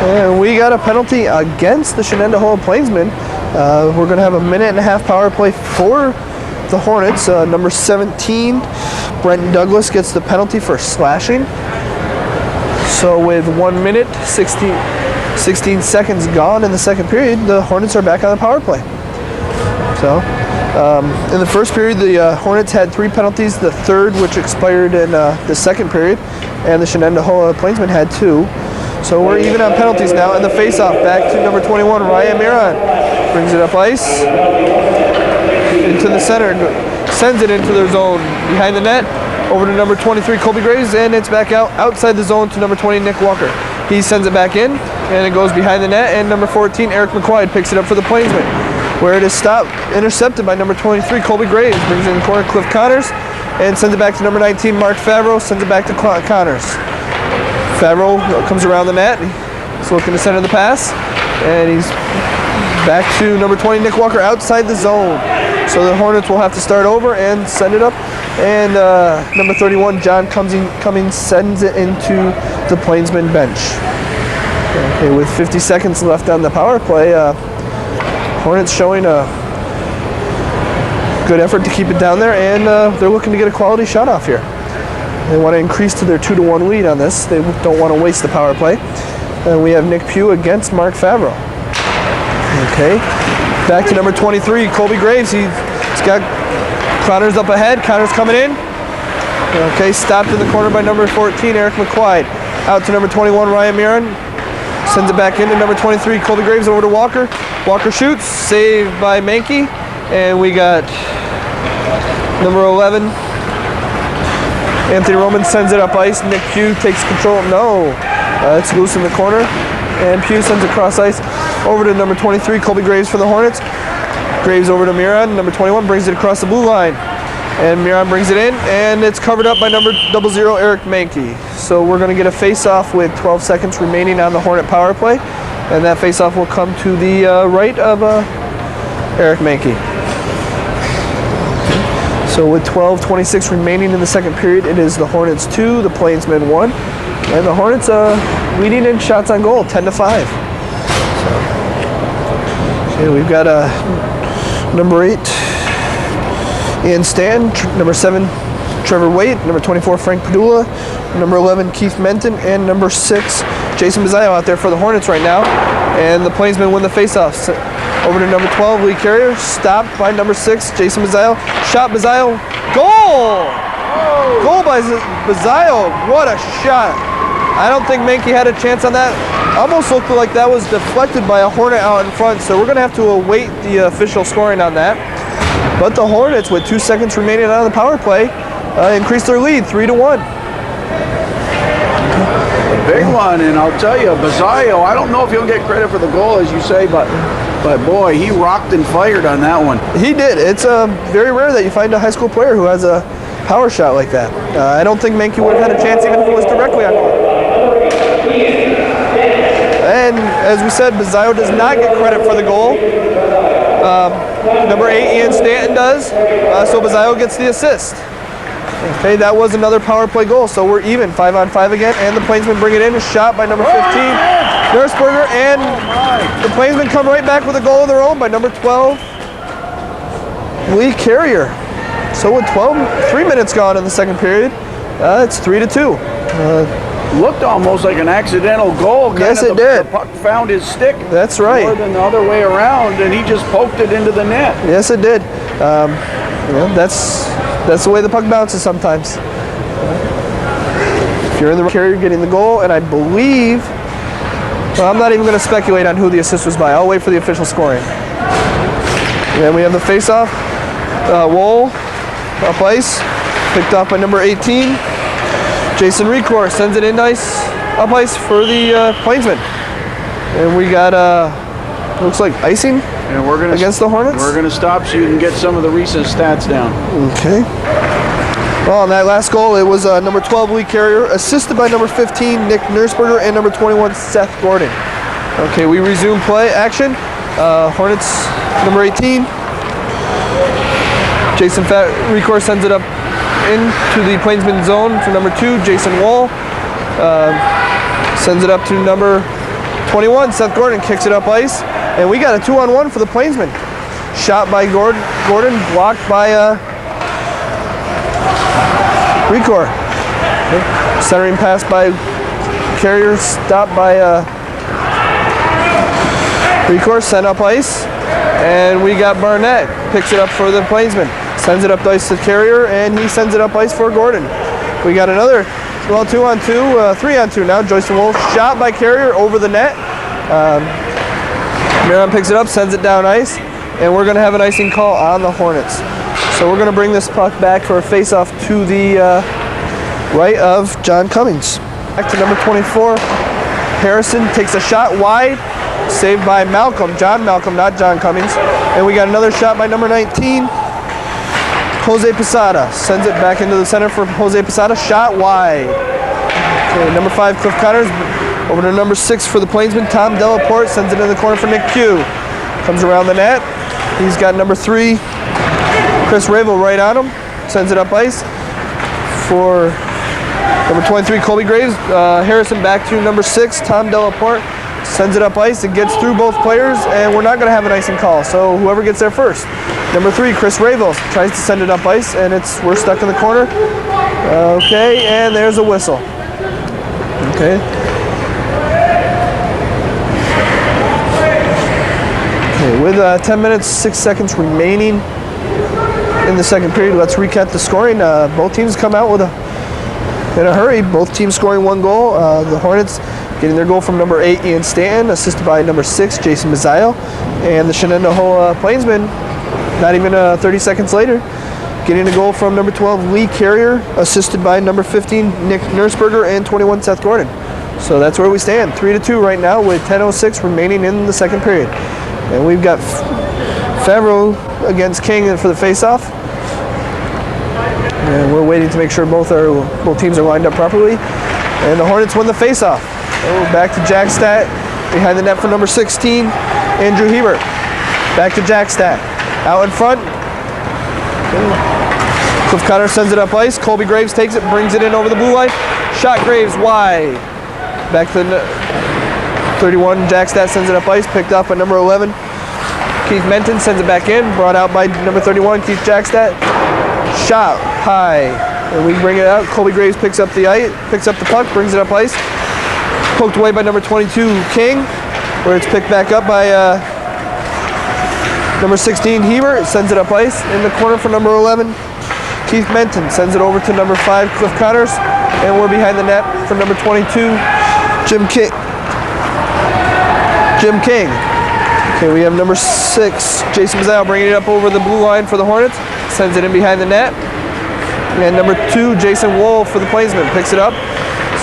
[SPEAKER 2] And we got a penalty against the Shenendehowa Plainsmen. We're going to have a 1.5-minute power play for the Hornets. Number 17, Brent Douglas gets the penalty for slashing. So with 1 minute, 16 seconds gone in the second period, the Hornets are back on the power play. So, in the first period, the Hornets had 3 penalties, the third which expired in the second period, and the Shenendehowa Plainsmen had 2. So we're even on penalties now, and the face-off back to number 21, Ryan Miron. Brings it up ice, into the center, sends it into their zone, behind the net, over to number 23, Colby Graves, and it's back out outside the zone to number 20, Nick Walker. He sends it back in, and it goes behind the net, and number 14, Eric McQuaid, picks it up for the Plainsmen, where it is stopped, intercepted by number 23, Colby Graves, brings it in the corner, Cliff Connors, and sends it back to number 19, Mark Favreau, sends it back to Connors. Favreau comes around the net, he's looking to center the pass, and he's back to number 20, Nick Walker, outside the zone. So the Hornets will have to start over and send it up, and number 31, John Cummings sends it into the Plainsman bench. Okay, with 50 seconds left on the power play, Hornets showing a good effort to keep it down there, and they're looking to get a quality shot off here. They want to increase to their 2-1 lead on this. They don't want to waste the power play. And we have Nick Pugh against Mark Favreau. Okay, back to number 23, Colby Graves. He's got Connors up ahead. Connors coming in. Okay, stopped in the corner by number 14, Eric McQuaid. Out to number 21, Ryan Miron. Sends it back into number 23, Colby Graves, over to Walker. Walker shoots, saved by Mankey. And we got number 11, Anthony Roman sends it up ice. Nick Pugh takes control. No, it's loose in the corner. And Pugh sends it across ice over to number 23, Colby Graves for the Hornets. Graves over to Miron. Number 21 brings it across the blue line. And Miron brings it in, and it's covered up by number 00, Eric Mankey. So we're going to get a face-off with 12 seconds remaining on the Hornet power play. And that face-off will come to the right of Eric Mankey. So with 12:26 remaining in the second period, it is the Hornets 2, the Plainsmen 1. And the Hornets leading in shots on goal, 10-5. So, okay, we've got number 8, Ian Stanton, number 7, Trevor Waite, number 24, Frank Padula, number 11, Keith Menton, and number 6, Jason Bizzaio out there for the Hornets right now. And the Plainsmen win the faceoff. Over to number 12, Lee Carrier, stopped by number 6, Jason Bizzaio. Shot Bizzaio, goal! Whoa. Goal by Bizzaio, what a shot. I don't think Mankey had a chance on that. Almost looked like that was deflected by a Hornet out in front, so we're going to have to await the official scoring on that. But the Hornets, with 2 seconds remaining on the power play, increased their lead 3-1.
[SPEAKER 1] Big one, and I'll tell you, Bizzaio, I don't know if he'll get credit for the goal, as you say, but boy, he rocked and fired on that one.
[SPEAKER 2] He did. It's very rare that you find a high school player who has a power shot like that. I don't think Mankey would have had a chance even if it was directly on goal. And as we said, Bizzaio does not get credit for the goal. Number 8, Ian Stanton does, so Bizzaio gets the assist. Okay, that was another power play goal, so we're even, 5-on-5 again, and the Plainsmen bring it in, a shot by number 15, Nursberger, and the Plainsmen come right back with a goal of their own by number 12, Lee Carrier. So with 3 minutes gone in the second period, it's 3-2.
[SPEAKER 1] Looked almost like an accidental goal.
[SPEAKER 2] Yes, it did.
[SPEAKER 1] The puck found his stick.
[SPEAKER 2] That's right.
[SPEAKER 1] More than the other way around, and he just poked it into the net.
[SPEAKER 2] Yes, it did. That's the way the puck bounces sometimes. If you're in the Carrier getting the goal, and I believe, well, I'm not even going to speculate on who the assist was by. I'll wait for the official scoring. And we have the face-off. Wohl, up ice, picked up by number 18. Jason Recor sends it in nice, up ice for the Plainsmen. And we got, looks like icing
[SPEAKER 1] and we're gonna
[SPEAKER 2] against the Hornets.
[SPEAKER 1] We're going to stop so you can get some of the recent stats down.
[SPEAKER 2] Okay. Well, on that last goal, it was number 12, Lee Carrier, assisted by number 15, Nick Nursberger, and number 21, Seth Gordon. Okay, we resume play action. Hornets, number 18. Jason Recor sends it up into the Plainsman zone for number 2, Jason Wohl. Sends it up to number 21, Seth Gordon, kicks it up ice. And we got a 2-on-1 for the Plainsmen. Shot by Gordon, blocked by Recor. Centering pass by Carrier, stopped by Recor, sent up ice. And we got Barnett, picks it up for the Plainsmen. Sends it up ice to Carrier, and he sends it up ice for Gordon. We got another, well, 2-on-2, 3-on-2 now. Joyce Wolf, shot by Carrier over the net. Miron picks it up, sends it down ice, and we're going to have an icing call on the Hornets. So we're going to bring this puck back for a face-off to the right of John Cummings. Back to number 24. Harrison takes a shot wide, saved by Malcolm, John Malcolm, not John Cummings. And we got another shot by number 19. Jose Posada sends it back into the center for Jose Posada, shot wide. Okay, number 5, Cliff Connors, over to number 6 for the Plainsmen, Tom Delaporte, sends it in the corner for Nick Pugh. Comes around the net, he's got number 3, Chris Ravel right on him, sends it up ice for number 23, Colby Graves. Harrison back to number 6, Tom Delaporte, sends it up ice, it gets through both players, and we're not going to have an icing call, so whoever gets there first. Number 3, Chris Ravel, tries to send it up ice, and we're stuck in the corner. Okay, and there's a whistle. Okay. Okay, with 10 minutes, 6 seconds remaining in the second period, let's recap the scoring. Both teams come out in a hurry. Both teams scoring 1 goal. The Hornets getting their goal from number 8, Ian Stanton, assisted by number 6, Jason Bizzaio. And the Shenendehowa Plainsmen not even 30 seconds later, getting a goal from number 12, Lee Carrier, assisted by number 15, Nick Nursberger, and 21, Seth Gordon. So that's where we stand, 3-2 right now with 10:06 remaining in the second period. And we've got Favreau against King for the face-off. And we're waiting to make sure both teams are lined up properly. And the Hornets win the face-off. Back to Jackstadt, behind the net for number 16, Andrew Hebert. Back to Jackstadt, out in front. Cliff Cutter sends it up ice. Colby Graves takes it, brings it in over the blue line. Shot Graves wide. Back to the 31, Jackstadt sends it up ice, picked up by number 11. Keith Menton sends it back in, brought out by number 31, Keith Jackstadt. Shot high, and we bring it out. Colby Graves picks up the puck, brings it up ice. Poked away by number 22, King, where it's picked back up by number 16, Hebert. Sends it up ice in the corner for number 11. Keith Menton sends it over to number 5, Cliff Cotters, and we're behind the net for number 22, Jim King. Okay, we have number 6, Jason Mazzao, bringing it up over the blue line for the Hornets. Sends it in behind the net. And number 2, Jason Wool for the Plainsmen, picks it up,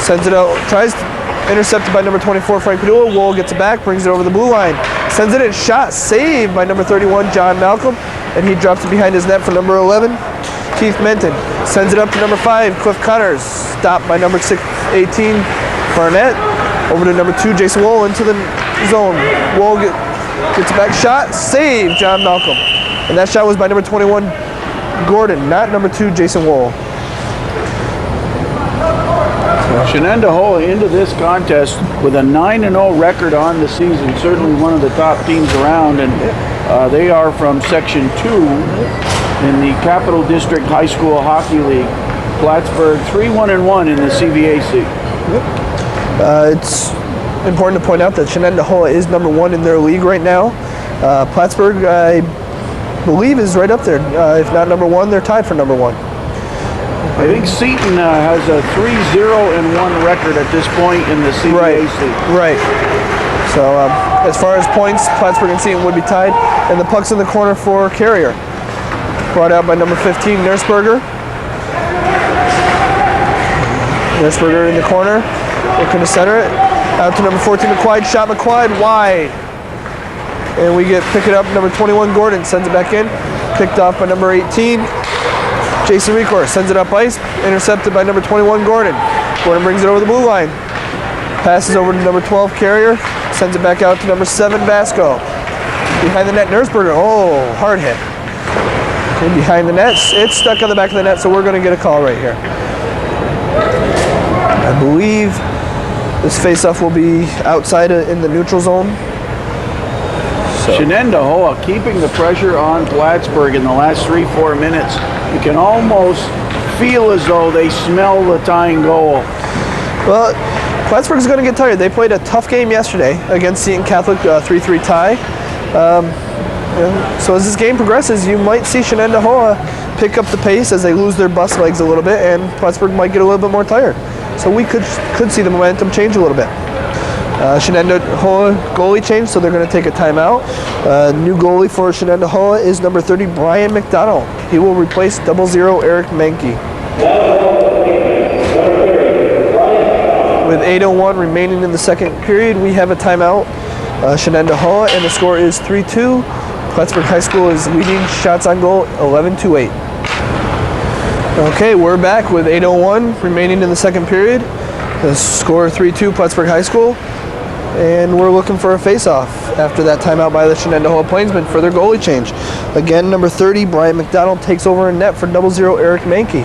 [SPEAKER 2] sends it out, intercepted by number 24, Frank Padula. Wool gets it back, brings it over the blue line, sends it in, shot, saved by number 31, John Malcolm, and he drops it behind his net for number 11, Keith Menton. Sends it up to number 5, Cliff Cutters, stopped by number 18, Barnett. Over to number 2, Jason Wool into the zone. Wool gets it back, shot, saved, John Malcolm. And that shot was by number 21, Gordon, not number 2, Jason Wool.
[SPEAKER 1] Shenendehowa into this contest with a 9-0 record on the season, certainly one of the top teams around, and they are from Section 2 in the Capital District High School Hockey League. Plattsburgh 3-1-1 in the CVAC.
[SPEAKER 2] It's important to point out that Shenendehowa is number 1 in their league right now. Plattsburgh, I believe, is right up there. If not number 1, they're tied for number 1.
[SPEAKER 1] I think Seton has a 3-0-1 record at this point in the CVAC.
[SPEAKER 2] Right. So as far as points, Plattsburgh and Seton would be tied. And the puck's in the corner for Carrier. Brought out by number 15, Nursberger. Nursberger in the corner, looking to center it. Out to number 14, McQuaid. Shot McQuaid wide. And we pick it up. Number 21, Gordon sends it back in. Picked off by number 18, Jason Recor. Sends it up ice. Intercepted by number 21, Gordon. Gordon brings it over the blue line. Passes over to number 12, Carrier. Sends it back out to number 7, Vasco. Behind the net, Nursberger. Oh, hard hit. And behind the net, it's stuck on the back of the net, so we're going to get a call right here. I believe this face-off will be outside in the neutral zone.
[SPEAKER 1] Shenendehowa keeping the pressure on Plattsburgh in the last 3-4 minutes. You can almost feel as though they smell the tying goal.
[SPEAKER 2] Well, Plattsburgh's going to get tired. They played a tough game yesterday against Seton Catholic, 3-3 tie. So as this game progresses, you might see Shenendehowa pick up the pace as they lose their bus legs a little bit, and Plattsburgh might get a little bit more tired. So we could see the momentum change a little bit. Shenendehowa goalie change, so they're going to take a timeout. New goalie for Shenendehowa is number 30, Brian McDonald. He will replace 00 Eric Mankey. With 8:01 remaining in the second period, we have a timeout. Shenendehowa, and the score is 3-2. Plattsburgh High School is leading shots on goal 11-8. Okay, we're back with 8:01 remaining in the second period. The score 3-2 Plattsburgh High School. And we're looking for a face-off after that timeout by the Shenendehowa Plainsmen for their goalie change. Again, number 30, Brian McDonald, takes over in net for 00 Eric Mankey.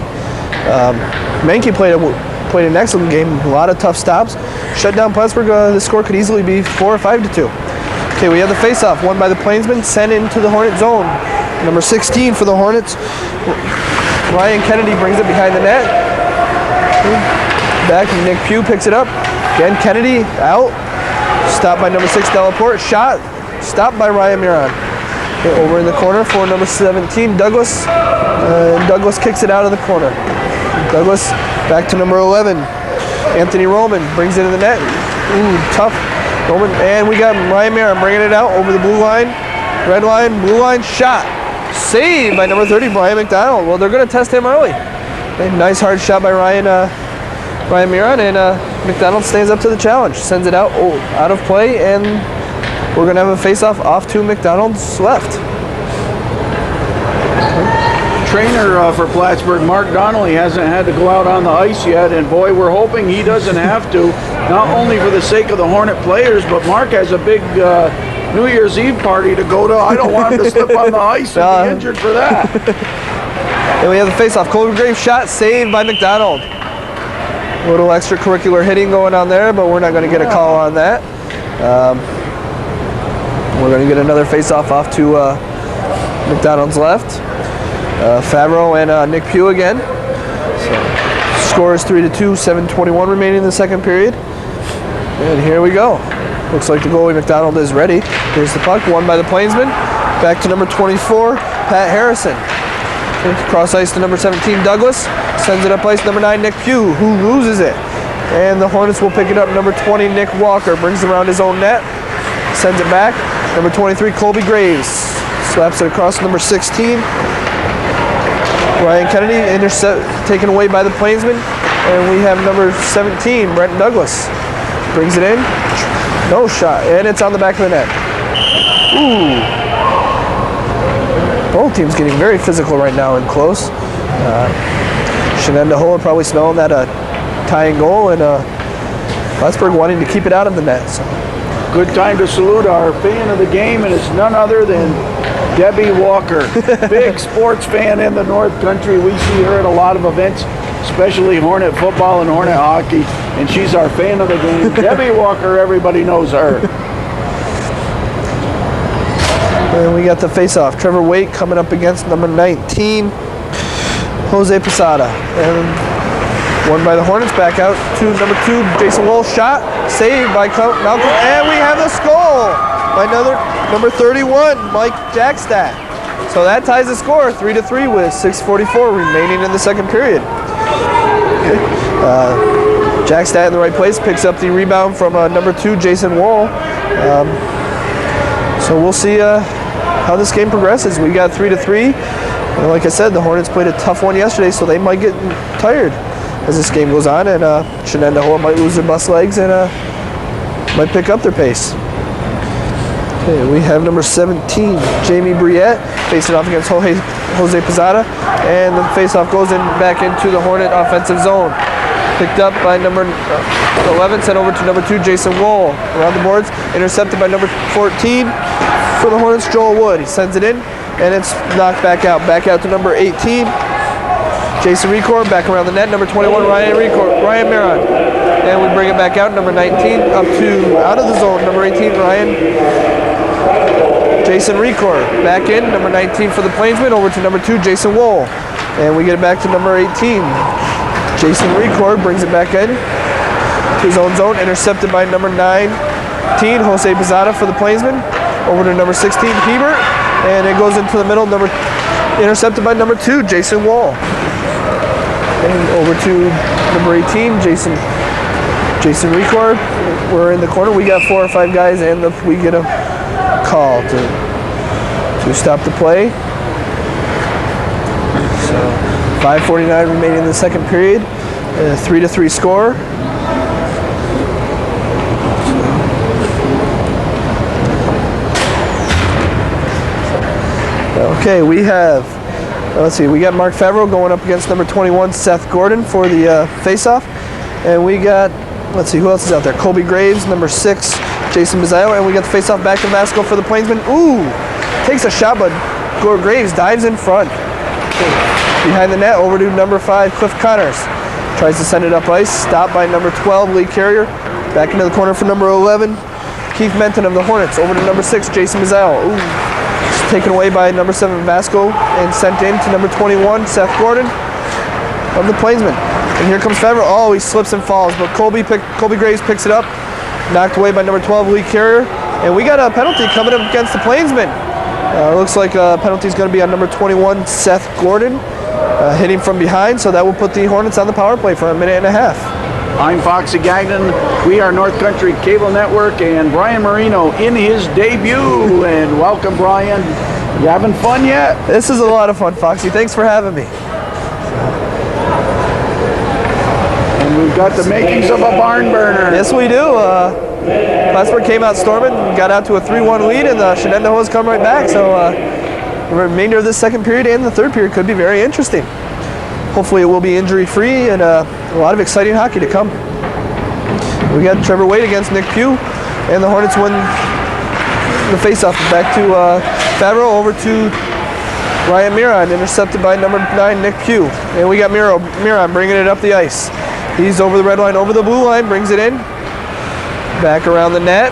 [SPEAKER 2] Mankey played an excellent game, a lot of tough stops. Shut down Plattsburgh, the score could easily be 4 or 5-2. Okay, we have the face-off, won by the Plainsmen, sent into the Hornet zone. Number 16 for the Hornets, Ryan Kennedy brings it behind the net. Back, Nick Pugh picks it up. Again, Kennedy out. Stopped by number 6, Delaporte. Shot. Stopped by Ryan Miron. Okay, over in the corner for number 17, Douglas. Douglas kicks it out of the corner. Douglas back to number 11. Anthony Roman brings it in the net. Ooh, tough. Roman, and we got Ryan Miron bringing it out over the blue line. Red line, blue line, shot. Saved by number 30, Brian McDonald. Well, they're going to test him early. Okay, nice hard shot by Ryan Miron, and McDonald stands up to the challenge. Sends it out of play, and we're going to have a face-off off to McDonald's left.
[SPEAKER 1] Trainer for Plattsburgh, Mark Donnelly, hasn't had to go out on the ice yet, and boy, we're hoping he doesn't have to, not only for the sake of the Hornet players, but Mark has a big New Year's Eve party to go to. I don't want him to slip on the ice and be injured for that.
[SPEAKER 2] And we have the face-off. Colby Graves shot saved by McDonald. A little extracurricular hitting going on there, but we're not going to get a call on that. We're going to get another face-off off to McDonald's left. Favreau and Nick Pugh again. So, score is 3-2, 7:21 remaining in the second period. And here we go. Looks like the goalie McDonald is ready. Here's the puck, won by the Plainsman. Back to number 24, Pat Harrison. Cross ice to number 17, Douglas. Sends it up ice, number 9, Nick Pugh, who loses it. And the Hornets will pick it up. Number 20, Nick Walker, brings it around his own net. Sends it back. Number 23, Colby Graves. Slaps it across number 16. Ryan Kennedy, taken away by the Plainsman. And we have number 17, Brent Douglas. Brings it in. No shot. And it's on the back of the net. Ooh. Both teams getting very physical right now and close. Shenendehowa probably smelling that tying goal, and Plattsburgh wanting to keep it out of the net. So.
[SPEAKER 1] Good time to salute our fan of the game, and it's none other than Debbie Walker. Big sports fan in the North Country. We see her at a lot of events, especially Hornet football and Hornet hockey, and she's our fan of the game. Debbie Walker, everybody knows her.
[SPEAKER 2] And we got the face-off. Trevor Waite coming up against number 19, Jose Posada. And won by the Hornets. Back out to number 2, Jason Wool. Shot, saved by Malcolm. And we have the skull by number 31, Mike Jackstad. So that ties the score, 3-3 with 6:44 remaining in the second period. Jackstad in the right place, picks up the rebound from number 2, Jason Wool. So we'll see how this game progresses. We got 3-3. And like I said, the Hornets played a tough one yesterday, so they might get tired as this game goes on, and Shenendehowa might lose their bus legs and might pick up their pace. Okay, we have number 17, Jamie Briette, facing off against Jose Posada, and the face-off goes back into the Hornet offensive zone. Picked up by number 11, sent over to number 2, Jason Wool. Around the boards, intercepted by number 14 for the Hornets, Joel Wood. He sends it in, and it's knocked back out. Back out to number 18, Jason Recor. Back around the net, number 21, Ryan Miron. And we bring it back out, number 19, out of the zone, number 18, Jason Recor. Back in, number 19 for the Plainsmen, over to number 2, Jason Wool. And we get it back to number 18. Jason Recor brings it back in to his own zone, intercepted by number 19, Jose Posada for the Plainsmen. Over to number 16, Hebert, and it goes into the middle, intercepted by number 2, Jason Wool. And over to number 18, Jason Recor. We're in the corner. We got 4 or 5 guys, and we get a call to stop the play. So 5:49 remaining in the second period. 3-3 score. Okay, we have, let's see, we got Mark Favreau going up against number 21, Seth Gordon for the face-off. And we got, let's see, who else is out there? Colby Graves, number 6, Jason Bizzaio. And we got the face-off back to Vasco for the Plainsmen. Ooh, takes a shot, but Graves dives in front. Behind the net, over to number 5, Cliff Connors. Tries to send it up ice, stopped by number 12, Lee Carrier. Back into the corner for number 11, Keith Menton of the Hornets. Over to number 6, Jason Bizzaio. Ooh. Taken away by number 7, Vasco, and sent in to number 21, Seth Gordon of the Plainsmen. And here comes Favreau. Oh, he slips and falls, but Colby Graves picks it up. Knocked away by number 12, Lee Carrier. And we got a penalty coming up against the Plainsmen. Looks like a penalty is going to be on number 21, Seth Gordon, hitting from behind. So that will put the Hornets on the power play for a minute and a half.
[SPEAKER 1] I'm Foxy Gagnon. We are North Country Cable Network, and Brian Marino in his debut. And welcome, Brian. You having fun yet?
[SPEAKER 2] This is a lot of fun, Foxy. Thanks for having me.
[SPEAKER 1] And we've got the makings of a barn burner.
[SPEAKER 2] Yes, we do. Plattsburgh came out storming, got out to a 3-1 lead, and the Shenendehowas come right back. So the remainder of the second period and the third period could be very interesting. Hopefully it will be injury-free and a lot of exciting hockey to come. We got Trevor Wade against Nick Pugh, and the Hornets win the face-off. Back to Favreau, over to Ryan Miron, intercepted by number 9, Nick Pugh. And we got Miron bringing it up the ice. He's over the red line, over the blue line, brings it in. Back around the net.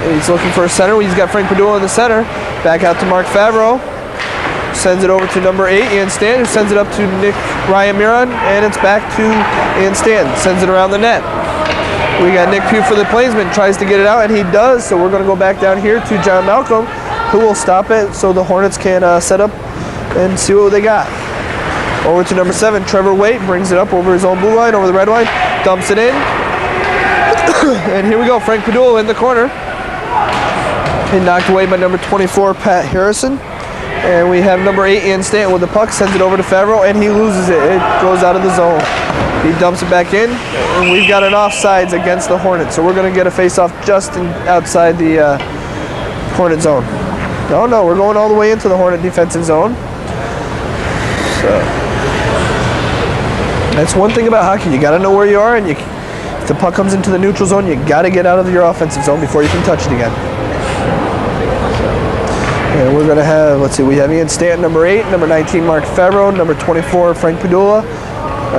[SPEAKER 2] And he's looking for a center. He's got Frank Padula in the center. Back out to Mark Favreau. Sends it over to number 8, Ian Stan, who sends it up to Ryan Miron, and it's back to Ian Stan. Sends it around the net. We got Nick Pugh for the Plainsman, tries to get it out, and he does, so we're going to go back down here to John Malcolm, who will stop it so the Hornets can set up and see what they got. Over to number 7, Trevor Waite, brings it up over his own blue line, over the red line, dumps it in. And here we go, Frank Padula in the corner. And knocked away by number 24, Pat Harrison. And we have number 8, Ian Stanton with the puck, sends it over to Favreau, and he loses it. It goes out of the zone. He dumps it back in, and we've got an offsides against the Hornets. So we're going to get a face-off just outside the Hornet zone. Oh no, we're going all the way into the Hornet defensive zone. So that's one thing about hockey. You got to know where you are, and if the puck comes into the neutral zone, you got to get out of your offensive zone before you can touch it again. And we're going to have, let's see, we have Ian Stanton, number 8, number 19, Mark Favreau, number 24, Frank Padula,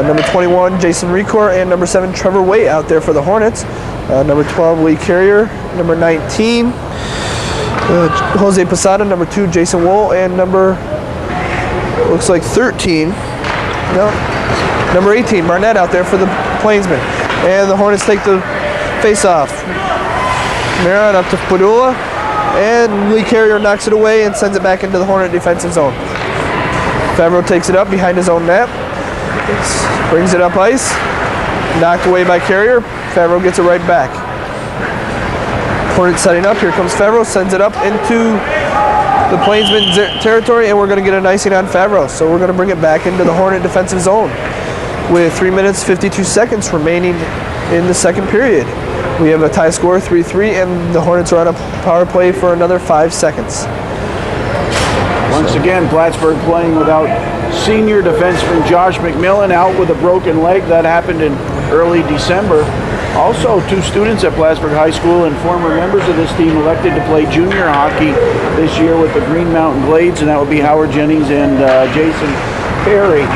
[SPEAKER 2] number 21, Jason Recor, and number 7, Trevor Waite out there for the Hornets. Number 12, Lee Carrier, number 19, Jose Posada, number 2, Jason Wool, and number, looks like 13, no, number 18, Barnett out there for the Plainsmen. And the Hornets take the face-off. Miron up to Padula. And Lee Carrier knocks it away and sends it back into the Hornet defensive zone. Favreau takes it up behind his own net. Brings it up ice. Knocked away by Carrier. Favreau gets it right back. Hornet setting up. Here comes Favreau. Sends it up into the Plainsman territory, and we're going to get an icing on Favreau. So we're going to bring it back into the Hornet defensive zone with 3 minutes, 52 seconds remaining in the second period. We have a tie score, 3-3, and the Hornets are on a power play for another 5 seconds.
[SPEAKER 1] Once again, Plattsburgh playing without senior defenseman Josh McMillan out with a broken leg. That happened in early December. Also, 2 students at Plattsburgh High School and former members of this team elected to play junior hockey this year with the Green Mountain Blades, and that would be Howard Jennings and Jason Perry.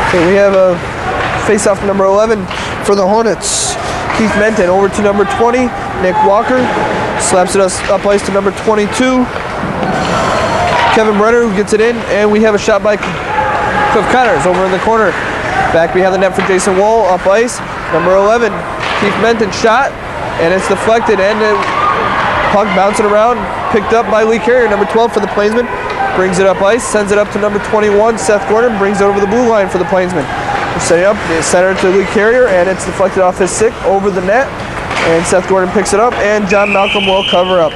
[SPEAKER 2] Okay, we have a face-off number 11 for the Hornets. Keith Menton over to number 20, Nick Walker, slaps it up ice to number 22, Kevin Brenner, who gets it in, and we have a shot by Cliff Connors over in the corner. Back behind the net for Jason Wool, up ice, number 11, Keith Menton shot, and it's deflected, and the puck bouncing around, picked up by Lee Carrier, number 12 for the Plainsman, brings it up ice, sends it up to number 21, Seth Gordon, brings it over the blue line for the Plainsman. We're setting up, the center to Lee Carrier, and it's deflected off his stick over the net, and Seth Gordon picks it up, and John Malcolm will cover up.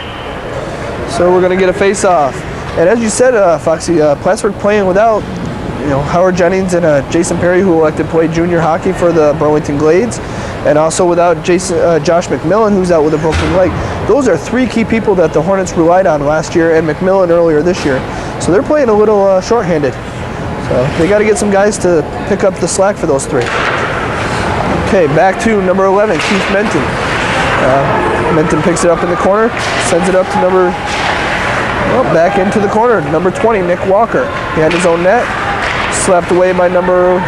[SPEAKER 2] So we're going to get a face-off. And as you said, Foxy, Plattsburgh playing without, Howard Jennings and Jason Perry, who elected to play junior hockey for the Burlington Glades, and also without Josh McMillan, who's out with a broken leg. Those are 3 key people that the Hornets relied on last year, and McMillan earlier this year. So they're playing a little shorthanded. So they got to get some guys to pick up the slack for those 3. Okay, back to number 11, Keith Menton. Menton picks it up in the corner, sends it up to back into the corner, number 20, Nick Walker. He had his own net, slapped away by number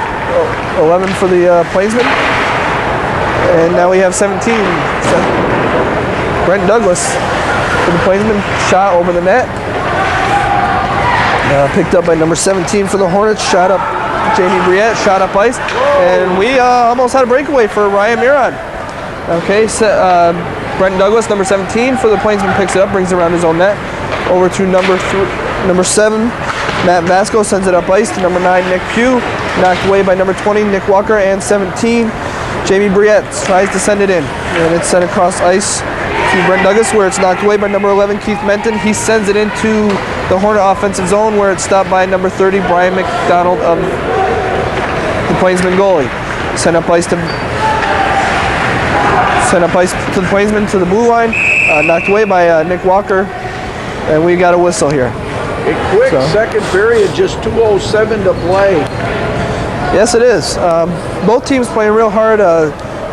[SPEAKER 2] 11 for the Plainsman. And now we have 17, Brent Douglas for the Plainsman, shot over the net. Picked up by number 17 for the Hornets, shot up Jamie Briette, shot up ice, and we almost had a breakaway for Ryan Miron. Okay, Brent Douglas, number 17 for the Plainsman, picks it up, brings it around his own net, over to number 7, Matt Vasco, sends it up ice to number 9, Nick Pugh, knocked away by number 20, Nick Walker, and 17, Jamie Briette tries to send it in, and it's sent across ice to Brent Douglas, where it's knocked away by number 11, Keith Menton. He sends it into the Hornet offensive zone where it's stopped by number 30, Brian McDonald of the Plainsman goalie. Send up ice to the Plainsman to the blue line. Knocked away by Nick Walker. And we got a whistle here.
[SPEAKER 1] A quick second period, just 2:07 to play.
[SPEAKER 2] Yes, it is. Both teams playing real hard.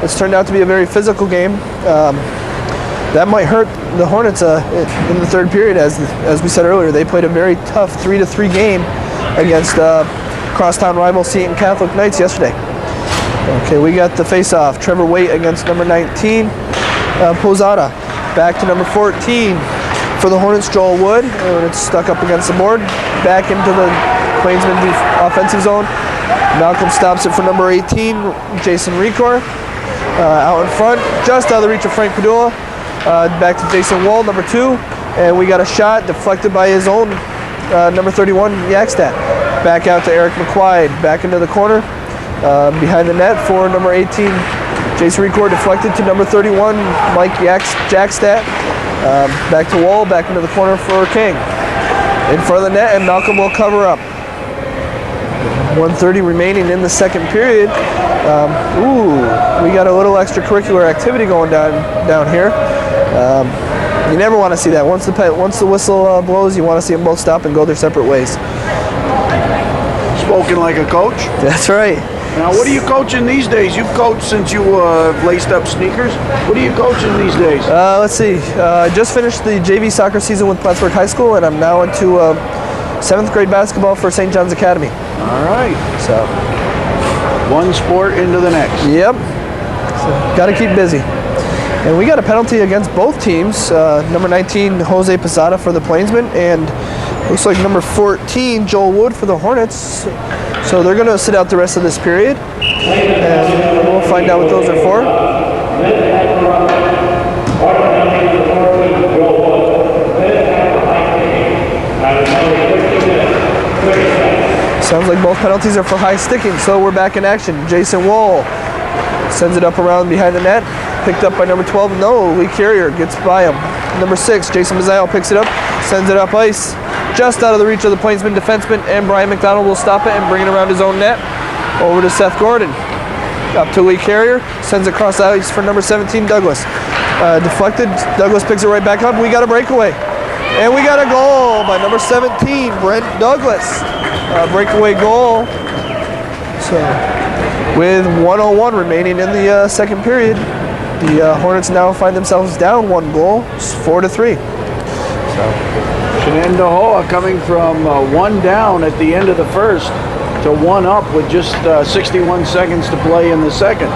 [SPEAKER 2] It's turned out to be a very physical game. That might hurt the Hornets in the third period, as we said earlier. They played a very tough 3-3 game against crosstown rival Seton Catholic Knights yesterday. Okay, we got the face-off. Trevor Waite against number 19, Posada. Back to number 14 for the Hornets, Joel Wood. And it's stuck up against the board. Back into the Plainsman offensive zone. Malcolm stops it for number 18, Jason Recor. Out in front, just out of the reach of Frank Padula. Back to Jason Wall, number 2. And we got a shot deflected by his own number 31, Yakstad. Back out to Eric McQuaid. Back into the corner. Behind the net for number 18, Jason Recor, deflected to number 31, Mike Jackstadt. Back to Wall, back into the corner for King. In front of the net, and Malcolm will cover up. 1:30 remaining in the second period. We got a little extracurricular activity going down here. You never want to see that. Once the whistle blows, you want to see them both stop and go their separate ways.
[SPEAKER 1] Spoken like a coach.
[SPEAKER 2] That's right.
[SPEAKER 1] Now, what are you coaching these days? You've coached since you laced up sneakers. What are you coaching these days?
[SPEAKER 2] Let's see. I just finished the JV soccer season with Plattsburgh High School, and I'm now into 7th grade basketball for St. John's Academy.
[SPEAKER 1] All right.
[SPEAKER 2] So,
[SPEAKER 1] one sport into the next.
[SPEAKER 2] Yep. So, got to keep busy. And we got a penalty against both teams. Number 19, Jose Posada for the Plainsmen, and looks like number 14, Joel Wood for the Hornets. So they're going to sit out the rest of this period, and we'll find out what those are for. Sounds like both penalties are for high sticking, so we're back in action. Jason Wall sends it up around behind the net, picked up by number 12. No, Lee Carrier gets by him. Number 6, Jason Mazzio picks it up, sends it up ice. Just out of the reach of the Plainsman defenseman, and Brian McDonald will stop it and bring it around his own net. Over to Seth Gordon. Up to Lee Carrier, sends it across ice for number 17, Douglas. Deflected, Douglas picks it right back up. We got a breakaway. And we got a goal by number 17, Brent Douglas. Breakaway goal. So, with 1:01 remaining in the second period, the Hornets now find themselves down 1 goal, 4-3.
[SPEAKER 1] Shenendehowa coming from 1 down at the end of the first to 1 up with just 61 seconds to play in the second.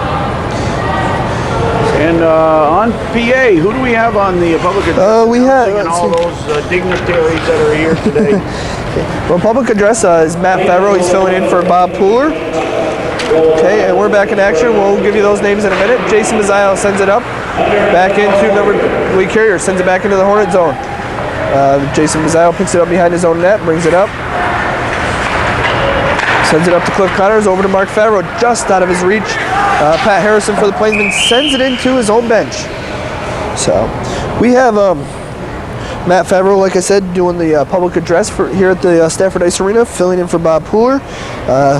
[SPEAKER 1] And on PA, who do we have on the public address?
[SPEAKER 2] We have
[SPEAKER 1] and all those dignitaries that are here today.
[SPEAKER 2] Well, public address is Matt Favreau. He's filling in for Bob Pooler. Okay, and we're back in action. We'll give you those names in a minute. Jason Mazzio sends it up. Back into number Lee Carrier, sends it back into the Hornet zone. Jason Mazzio picks it up behind his own net, brings it up. Sends it up to Cliff Connors, over to Mark Favreau, just out of his reach. Pat Harrison for the Plainsmen sends it into his own bench. So, we have Matt Favreau, like I said, doing the public address for here at the Stafford Ice Arena, filling in for Bob Pooler.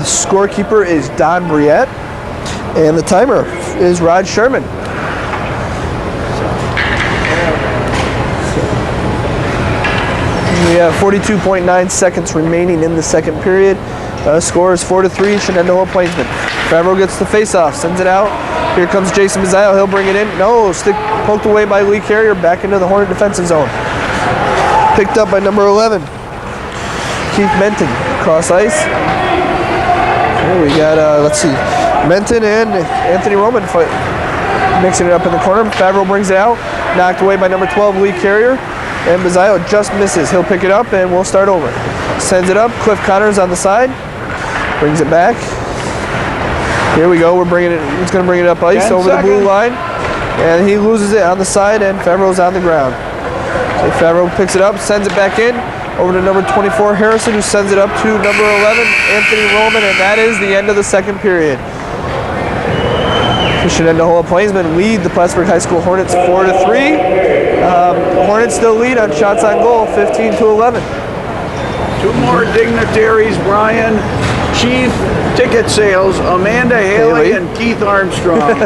[SPEAKER 2] Scorekeeper is Don Briette, and the timer is Rod Sherman. We have 42.9 seconds remaining in the second period. Score is 4-3, Shenendehowa Plainsman. Favreau gets the face-off, sends it out. Here comes Jason Mazzio, he'll bring it in. No, stick poked away by Lee Carrier, back into the Hornet defensive zone. Picked up by number 11, Keith Menton, cross ice. Here we got, let's see, Menton and Anthony Roman mixing it up in the corner. Favreau brings it out, knocked away by number 12, Lee Carrier. And Mazzio just misses. He'll pick it up and we'll start over. Sends it up. Cliff Connors on the side. Brings it back. Here we go. We're bringing it. He's going to bring it up ice over the blue line. And he loses it on the side, and Favreau's on the ground. So Favreau picks it up, sends it back in. Over to number 24, Harrison, who sends it up to number 11, Anthony Roman. And that is the end of the second period. The Shenendehowa Plainsmen lead the Plattsburgh High School Hornets 4-3. Hornets still lead on shots on goal, 15-11.
[SPEAKER 1] Two more dignitaries, Brian. Chief Ticket Sales, Amanda Haley and Keith Armstrong.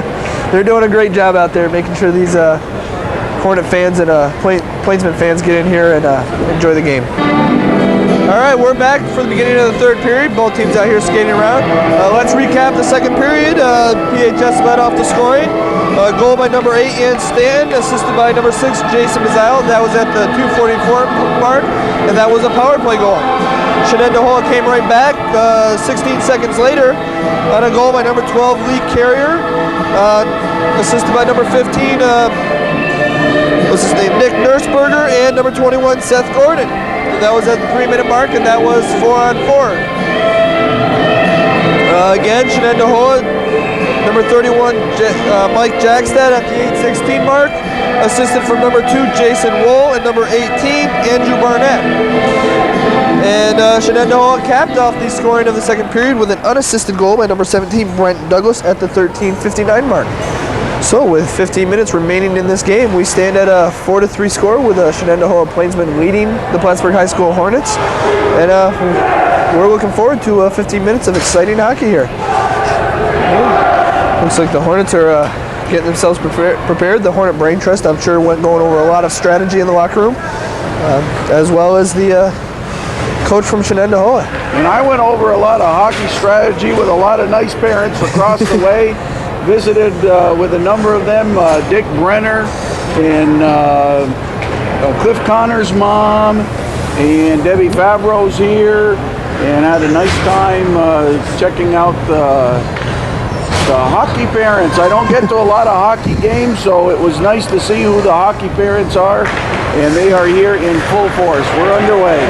[SPEAKER 2] They're doing a great job out there making sure these Hornet fans and Plainsman fans get in here and enjoy the game. All right, we're back for the beginning of the third period. Both teams out here skating around. Let's recap the second period. PHS led off the scoring. Goal by number 8, Ian Stanton, assisted by number 6, Jason Mazzile. That was at the 2:44 mark, and that was a power play goal. Shenendehowa came right back 16 seconds later on a goal by number 12, Lee Carrier, assisted by number 15, what's his name, Nick Nursberger, and number 21, Seth Gordon. That was at the 3-minute mark, and that was 4-on-4. Again, Shenendehowa, number 31, Mike Jackstad at the 8:16 mark, assisted from number 2, Jason Wool, and number 18, Andrew Barnett. And Shenendehowa capped off the scoring of the second period with an unassisted goal by number 17, Brent Douglas, at the 13:59 mark. So with 15 minutes remaining in this game, we stand at a 4-3 score with Shenendehowa Plainsman leading the Plattsburgh High School Hornets. And we're looking forward to 15 minutes of exciting hockey here. Looks like the Hornets are getting themselves prepared. The Hornet Brain Trust, I'm sure, went going over a lot of strategy in the locker room, as well as the coach from Shenendehowa.
[SPEAKER 1] And I went over a lot of hockey strategy with a lot of nice parents across the way. Visited with a number of them, Dick Brenner and Cliff Connor's mom, and Debbie Favreau's here, and had a nice time checking out the hockey parents. I don't get to a lot of hockey games, so it was nice to see who the hockey parents are, and they are here in full force. We're underway.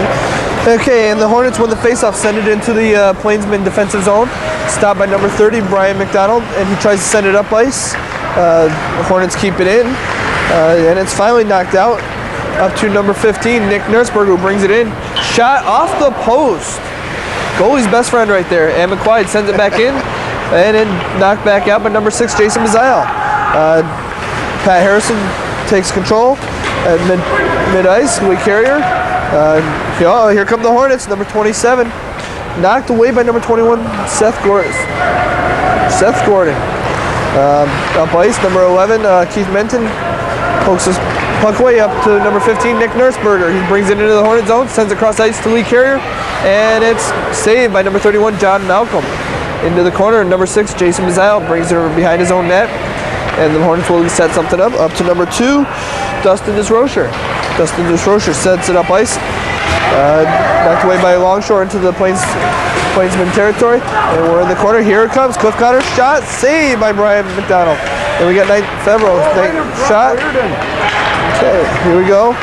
[SPEAKER 2] Okay, and the Hornets won the faceoff, send it into the Plainsman defensive zone. Stopped by number 30, Brian McDonald, and he tries to send it up ice. The Hornets keep it in, and it's finally knocked out up to number 15, Nick Nursberg, who brings it in. Shot off the post. Goalie's best friend right there. And McQuaid sends it back in, and then knocked back out by number 6, Jason Mazzile. Pat Harrison takes control at mid-ice, Lee Carrier. Here come the Hornets, number 27. Knocked away by number 21, Seth Gordon. Up ice, number 11, Keith Menton pokes his puck away up to number 15, Nick Nursberger. He brings it into the Hornet zone, sends it across ice to Lee Carrier, and it's saved by number 31, John Malcolm. Into the corner, number 6, Jason Mazzile brings it over behind his own net, and the Hornets will set something up to number 2, Dustin Desrocher. Dustin Desrocher sets it up ice. Knocked away by Longshore into the Plainsman territory, and we're in the corner. Here it comes, Cliff Connor's shot, saved by Brian McDonald. Then we got Nate Favreau, shot. Okay, here we go.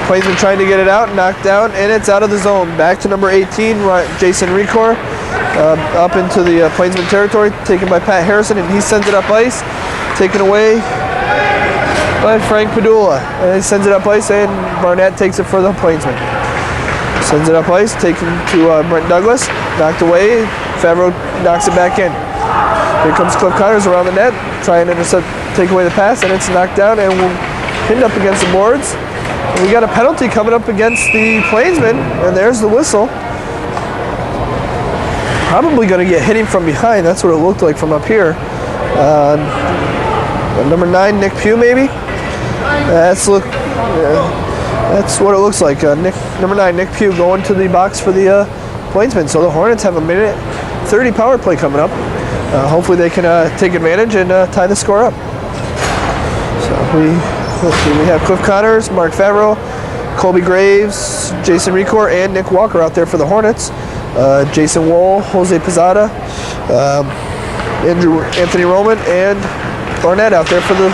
[SPEAKER 2] Plainsman trying to get it out, knocked down, and it's out of the zone. Back to number 18, Jason Recor, up into the Plainsman territory, taken by Pat Harrison, and he sends it up ice, taken away by Frank Padula. And he sends it up ice, and Barnett takes it for the Plainsman. Sends it up ice, taken to Brent Douglas, knocked away. Favreau knocks it back in. Here comes Cliff Connors around the net, trying to intercept, take away the pass, and it's knocked down and pinned up against the boards. And we got a penalty coming up against the Plainsman, and there's the whistle. Probably going to get hitting from behind. That's what it looked like from up here. Number 9, Nick Pugh, maybe. That's what it looks like. Number 9, Nick Pugh, going to the box for the Plainsman. So the Hornets have a minute 30 power play coming up. Hopefully they can take advantage and tie the score up. So we have Cliff Connors, Mark Favreau, Colby Graves, Jason Recor, and Nick Walker out there for the Hornets. Jason Wool, Jose Pizzata, Anthony Roman, and Barnett out there for the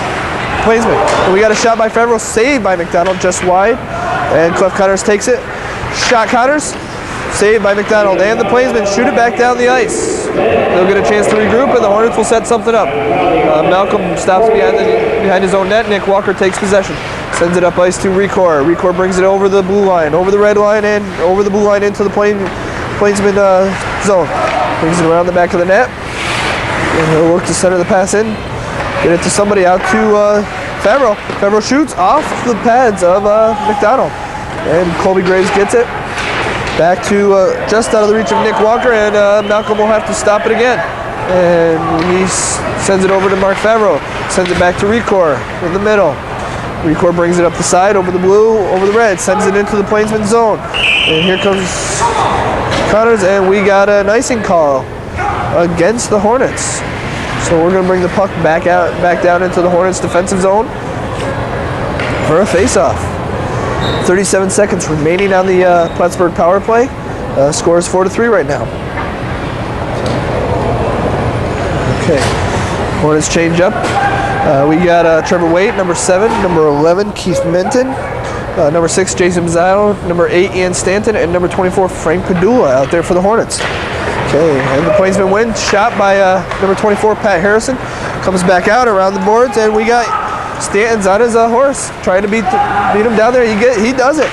[SPEAKER 2] Plainsman. And we got a shot by Favreau, saved by McDonald, just wide. And Cliff Connors takes it. Shot Connors, saved by McDonald. And the Plainsmen shoot it back down the ice. They'll get a chance to regroup, and the Hornets will set something up. Malcolm stops behind his own net. Nick Walker takes possession. Sends it up ice to Recor. Recor brings it over the blue line, over the red line, and over the blue line into the Plainsman zone. Brings it around the back of the net. And he'll look to center the pass in. Get it to somebody out to Favreau. Favreau shoots off the pads of McDonald. And Colby Graves gets it. Back to just out of the reach of Nick Walker, and Malcolm will have to stop it again. And he sends it over to Mark Favreau. Sends it back to Recor in the middle. Recor brings it up the side, over the blue, over the red, sends it into the Plainsman zone. And here comes Connors, and we got an icing call against the Hornets. So we're going to bring the puck back down into the Hornets defensive zone for a face-off. 37 seconds remaining on the Plattsburgh power play. Score is 4-3 right now. Okay, Hornets change up. We got Trevor Waite, number 7, number 11, Keith Minton, number 6, Jason Mazzano, number 8, Ian Stanton, and number 24, Frank Padula out there for the Hornets. Okay, and the Plainsman win, shot by number 24, Pat Harrison, comes back out around the boards, and we got Stanton's on his horse, trying to beat him down there. He does it.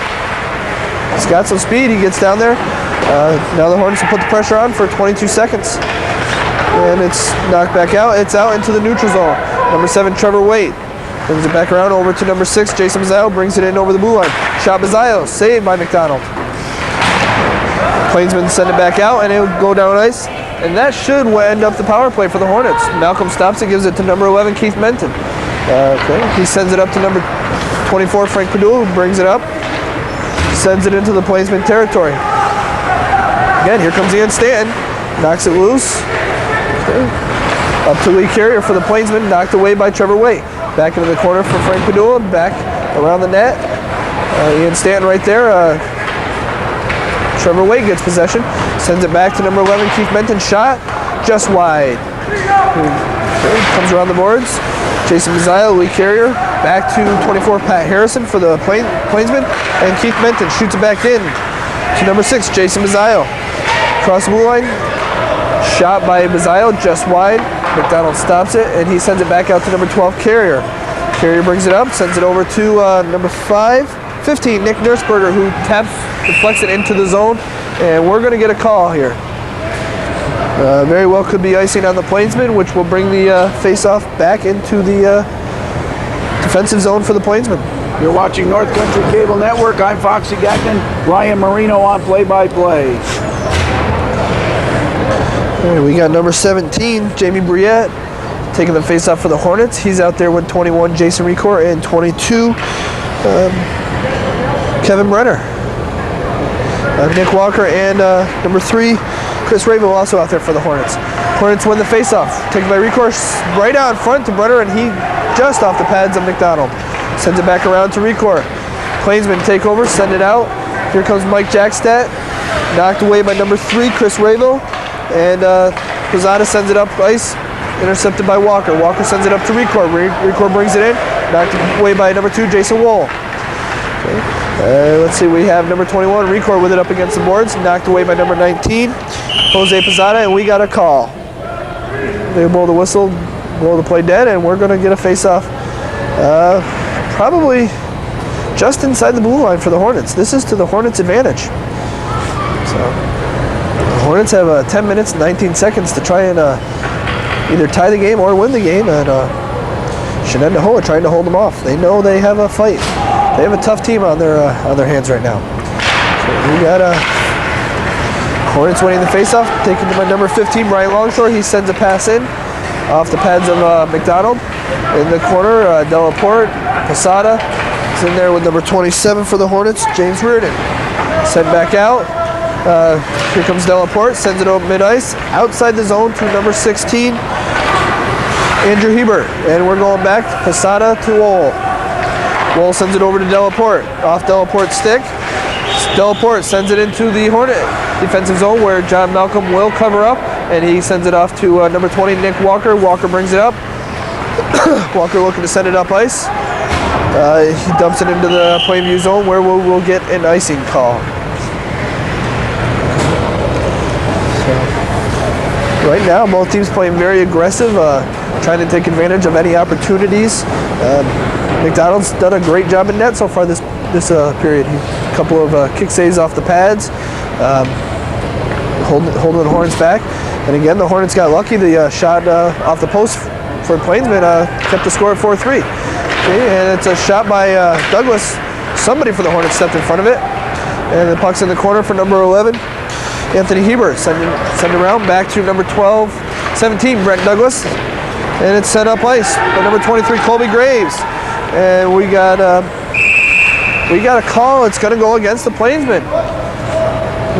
[SPEAKER 2] He's got some speed. He gets down there. Now the Hornets will put the pressure on for 22 seconds. And it's knocked back out. It's out into the neutral zone. Number 7, Trevor Waite. Brings it back around over to number 6, Jason Mazzao. Brings it in over the blue line. Shot Mazzao. Saved by McDonald. Plainsman send it back out, and it'll go down ice. And that should end up the power play for the Hornets. Malcolm stops it, gives it to number 11, Keith Menton. Okay, he sends it up to number 24, Frank Padula, who brings it up. Sends it into the Plainsman territory. Again, here comes Ian Stanton. Knocks it loose. Okay. Up to Lee Carrier for the Plainsman, knocked away by Trevor Waite. Back into the corner for Frank Padula, back around the net. Ian Stanton right there. Trevor Waite gets possession, sends it back to number 11, Keith Menton. Shot just wide. Okay. Comes around the boards. Jason Mazzao, Lee Carrier, back to 24, Pat Harrison for the Plainsman, and Keith Menton shoots it back in to number 6, Jason Mazzao. Across the blue line, shot by Mazzao, just wide. McDonald stops it, and he sends it back out to number 12, Carrier. Carrier brings it up, sends it over to number 15, Nick Nursberger, who deflects it into the zone, and we're going to get a call here. Very well could be icing on the Plainsman, which will bring the face-off back into the defensive zone for the Plainsman.
[SPEAKER 1] You're watching North Country Cable Network. I'm Foxy Gagnon. Ryan Marino on play-by-play.
[SPEAKER 2] Okay, we got number 17, Jamie Briette, taking the face-off for the Hornets. He's out there with 21, Jason Recor, and 22, Kevin Brenner. Nick Walker and number 3, Chris Ravel also out there for the Hornets. Hornets win the face-off. Taken by Recor right out in front to Brenner, and he just off the pads of McDonald. Sends it back around to Recor. Plainsman take over, send it out. Here comes Mike Jackstadt. Knocked away by number 3, Chris Ravel. And Posada sends it up ice. Intercepted by Walker. Walker sends it up to Recor. Recor brings it in. Knocked away by number 2, Jason Wool. Okay. Let's see, we have number 21, Recor, with it up against the boards. Knocked away by number 19, Jose Posada, and we got a call. They blow the whistle, blow the play dead, and we're going to get a face-off probably just inside the blue line for the Hornets. This is to the Hornets' advantage. So the Hornets have 10 minutes, 19 seconds to try and either tie the game or win the game, and Shenendehowa trying to hold them off. They know they have a fight. They have a tough team on their hands right now. So we got Hornets winning the faceoff, taken to my number 15, Brian Longshore. He sends a pass in off the pads of McDonald. In the corner, Delaporte, Posada is in there with number 27 for the Hornets, James Reardon. Sent back out. Here comes Delaporte, sends it over mid-ice, outside the zone to number 16, Andrew Hebert. And we're going back, Posada to Wool. Wool sends it over to Delaporte, off Delaporte's stick. Delaporte sends it into the Hornet defensive zone where John Malcolm will cover up, and he sends it off to number 20, Nick Walker. Walker brings it up. Walker looking to send it up ice. He dumps it into the Plainview zone where we'll get an icing call. So, right now, both teams playing very aggressive, trying to take advantage of any opportunities. McDonald's done a great job in net so far this period. A couple of kick saves off the pads, holding the Hornets back. And again, the Hornets got lucky. The shot off the post for Plainsman kept the score at 4-3. Okay, and it's a shot by Douglas. Somebody for the Hornets stepped in front of it. And the puck's in the corner for number 11, Anthony Heber. Send around back to number 17, Brent Douglas. And it's sent up ice by number 23, Colby Graves. And we got a call. It's going to go against the Plainsmen.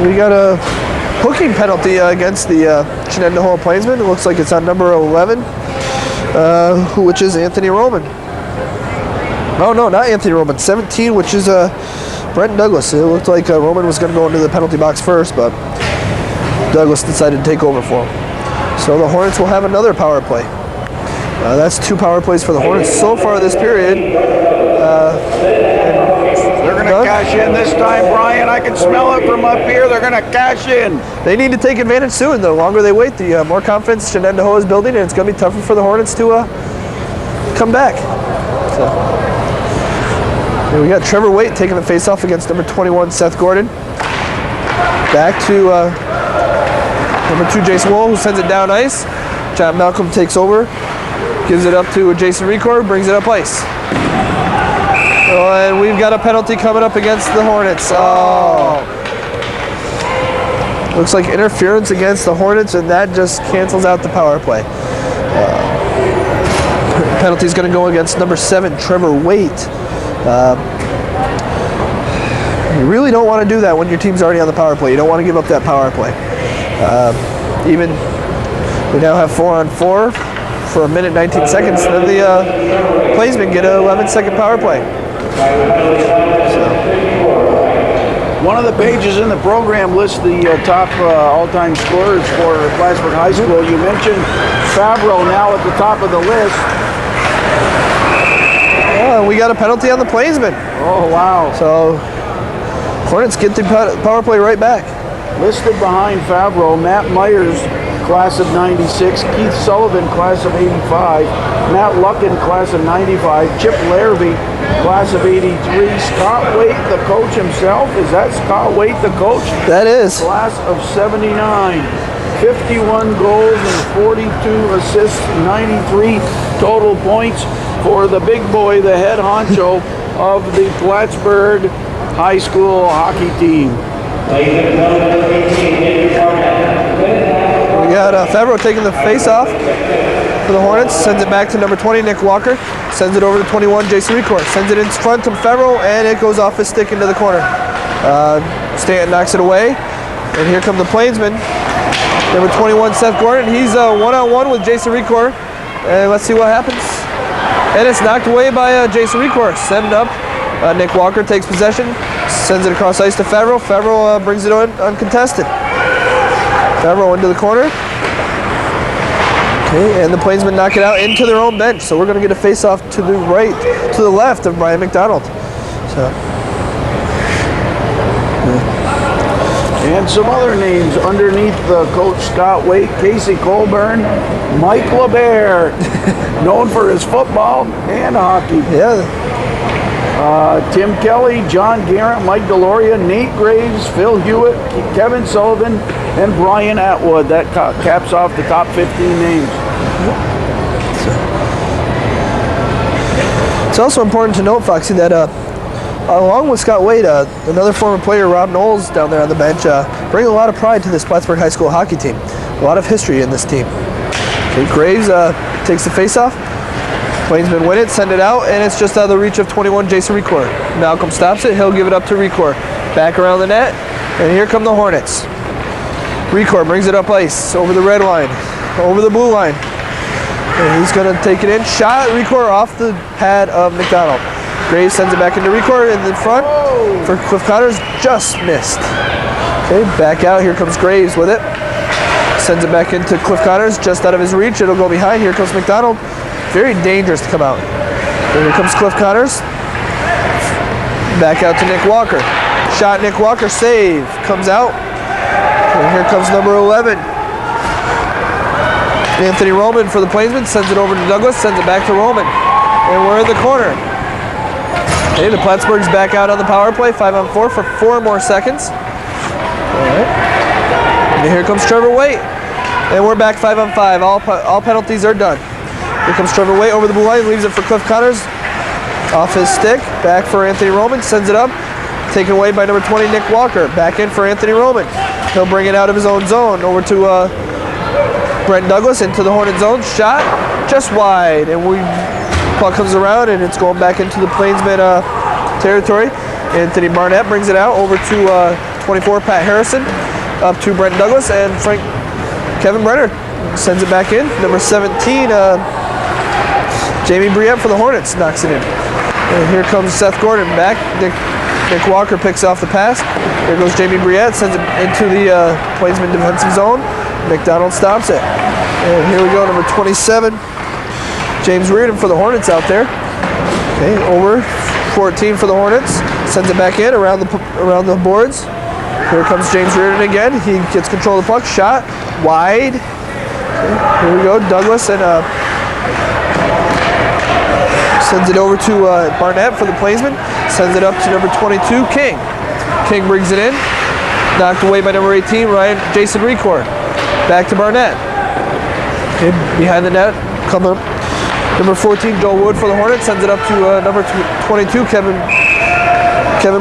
[SPEAKER 2] We got a hooking penalty against the Shenendehowa Plainsmen. It looks like it's on number 11, which is Anthony Roman. Oh, no, not Anthony Roman. 17, which is Brent Douglas. It looked like Roman was going to go into the penalty box first, but Douglas decided to take over for him. So the Hornets will have another power play. That's 2 power plays for the Hornets so far this period.
[SPEAKER 1] They're going to cash in this time, Brian. I can smell it from up here. They're going to cash in.
[SPEAKER 2] They need to take advantage soon. The longer they wait, the more confidence Shenendehowa is building, and it's going to be tougher for the Hornets to come back. So, here we got Trevor Waite taking the face-off against number 21, Seth Gordon. Back to number 2, Jason Wool, who sends it down ice. John Malcolm takes over, gives it up to Jason Recor, brings it up ice. And we've got a penalty coming up against the Hornets. Oh. Looks like interference against the Hornets, and that just cancels out the power play. Penalty is going to go against number 7, Trevor Waite. You really don't want to do that when your team's already on the power play. You don't want to give up that power play. Even we now have 4-on-4 for a minute 19 seconds. Then the Plainsmen get an 11-second power play.
[SPEAKER 1] One of the pages in the program lists the top all-time scorers for Plattsburgh High School. You mentioned Favreau now at the top of the list.
[SPEAKER 2] Yeah, we got a penalty on the Plainsmen.
[SPEAKER 1] Oh, wow.
[SPEAKER 2] So Hornets get the power play right back.
[SPEAKER 1] Listed behind Favreau, Matt Myers, class of 96, Keith Sullivan, class of 85, Matt Luckin, class of 95, Chip Larrabee, class of 83, Scott Waite, the coach himself. Is that Scott Waite, the coach?
[SPEAKER 2] That is.
[SPEAKER 1] Class of 79, 51 goals and 42 assists, 93 total points for the big boy, the head honcho of the Plattsburgh High School hockey team.
[SPEAKER 2] We got Favreau taking the face-off for the Hornets. Sends it back to number 20, Nick Walker. Sends it over to 21, Jason Recor. Sends it in front to Favreau, and it goes off his stick into the corner. Stanton knocks it away, and here come the Plainsmen. Number 21, Seth Gordon. He's one-on-one with Jason Recor, and let's see what happens. And it's knocked away by Jason Recor. Send it up. Nick Walker takes possession, sends it across ice to Favreau. Favreau brings it on uncontested. Favreau into the corner. Okay, and the Plainsmen knock it out into their own bench. So we're going to get a face-off to the right, to the left of Brian McDonald. So.
[SPEAKER 1] And some other names underneath the coach Scott Waite: Casey Colburn, Mike LeBear, known for his football and hockey.
[SPEAKER 2] Yeah.
[SPEAKER 1] Tim Kelly, John Garrett, Mike Deloria, Nate Graves, Phil Hewitt, Kevin Sullivan, and Brian Atwood. That caps off the top 15 names.
[SPEAKER 2] It's also important to note, Foxy, that along with Scott Waite, another former player, Rob Knowles, down there on the bench, bring a lot of pride to this Plattsburgh High School hockey team. A lot of history in this team. Okay, Graves takes the face-off. Plainsmen win it, send it out, and it's just out of the reach of 21, Jason Recor. Malcolm stops it, he'll give it up to Recor. Back around the net, and here come the Hornets. Recor brings it up ice, over the red line, over the blue line. And he's going to take it in. Shot, Recor off the pad of McDonald. Graves sends it back into Recor in the front for Cliff Connors, just missed. Okay, back out, here comes Graves with it. Sends it back into Cliff Connors, just out of his reach, it'll go behind, here comes McDonald. Very dangerous to come out. And here comes Cliff Connors. Back out to Nick Walker. Shot, Nick Walker, save. Comes out. And here comes number 11. Anthony Roman for the Plainsmen. Sends it over to Douglas. Sends it back to Roman. And we're in the corner. Okay, the Plattsburgh's back out on the power play. 5-on-4 for 4 more seconds. All right. And here comes Trevor Waite. And we're back 5-on-5. All penalties are done. Here comes Trevor Waite over the blue line, leaves it for Cliff Connors. Off his stick, back for Anthony Roman, sends it up. taken away by number 20, Nick Walker. Back in for Anthony Roman. He'll bring it out of his own zone over to Brent Douglas into the Hornet zone. Shot just wide, and puck comes around, and it's going back into the Plainsman territory. Anthony Barnett brings it out over to 24, Pat Harrison, up to Brent Douglas, and Kevin Brenner sends it back in. Number 17, Jamie Briette for the Hornets knocks it in. And here comes Seth Gordon back. Nick Walker picks off the pass. Here goes Jamie Briette, sends it into the Plainsman defensive zone. McDonald stops it. And here we go, number 27, James Reardon for the Hornets out there. Okay, over 14 for the Hornets. Sends it back in around the boards. Here comes James Reardon again. He gets control of the puck. Shot wide. Okay, here we go. Douglas and sends it over to Barnett for the Plainsman. Sends it up to number 22, King. King brings it in. Knocked away by number 18, Jason Record. Back to Barnett. Okay, behind the net, come up. Number 14, Joel Wood for the Hornets. Sends it up to number 22, Kevin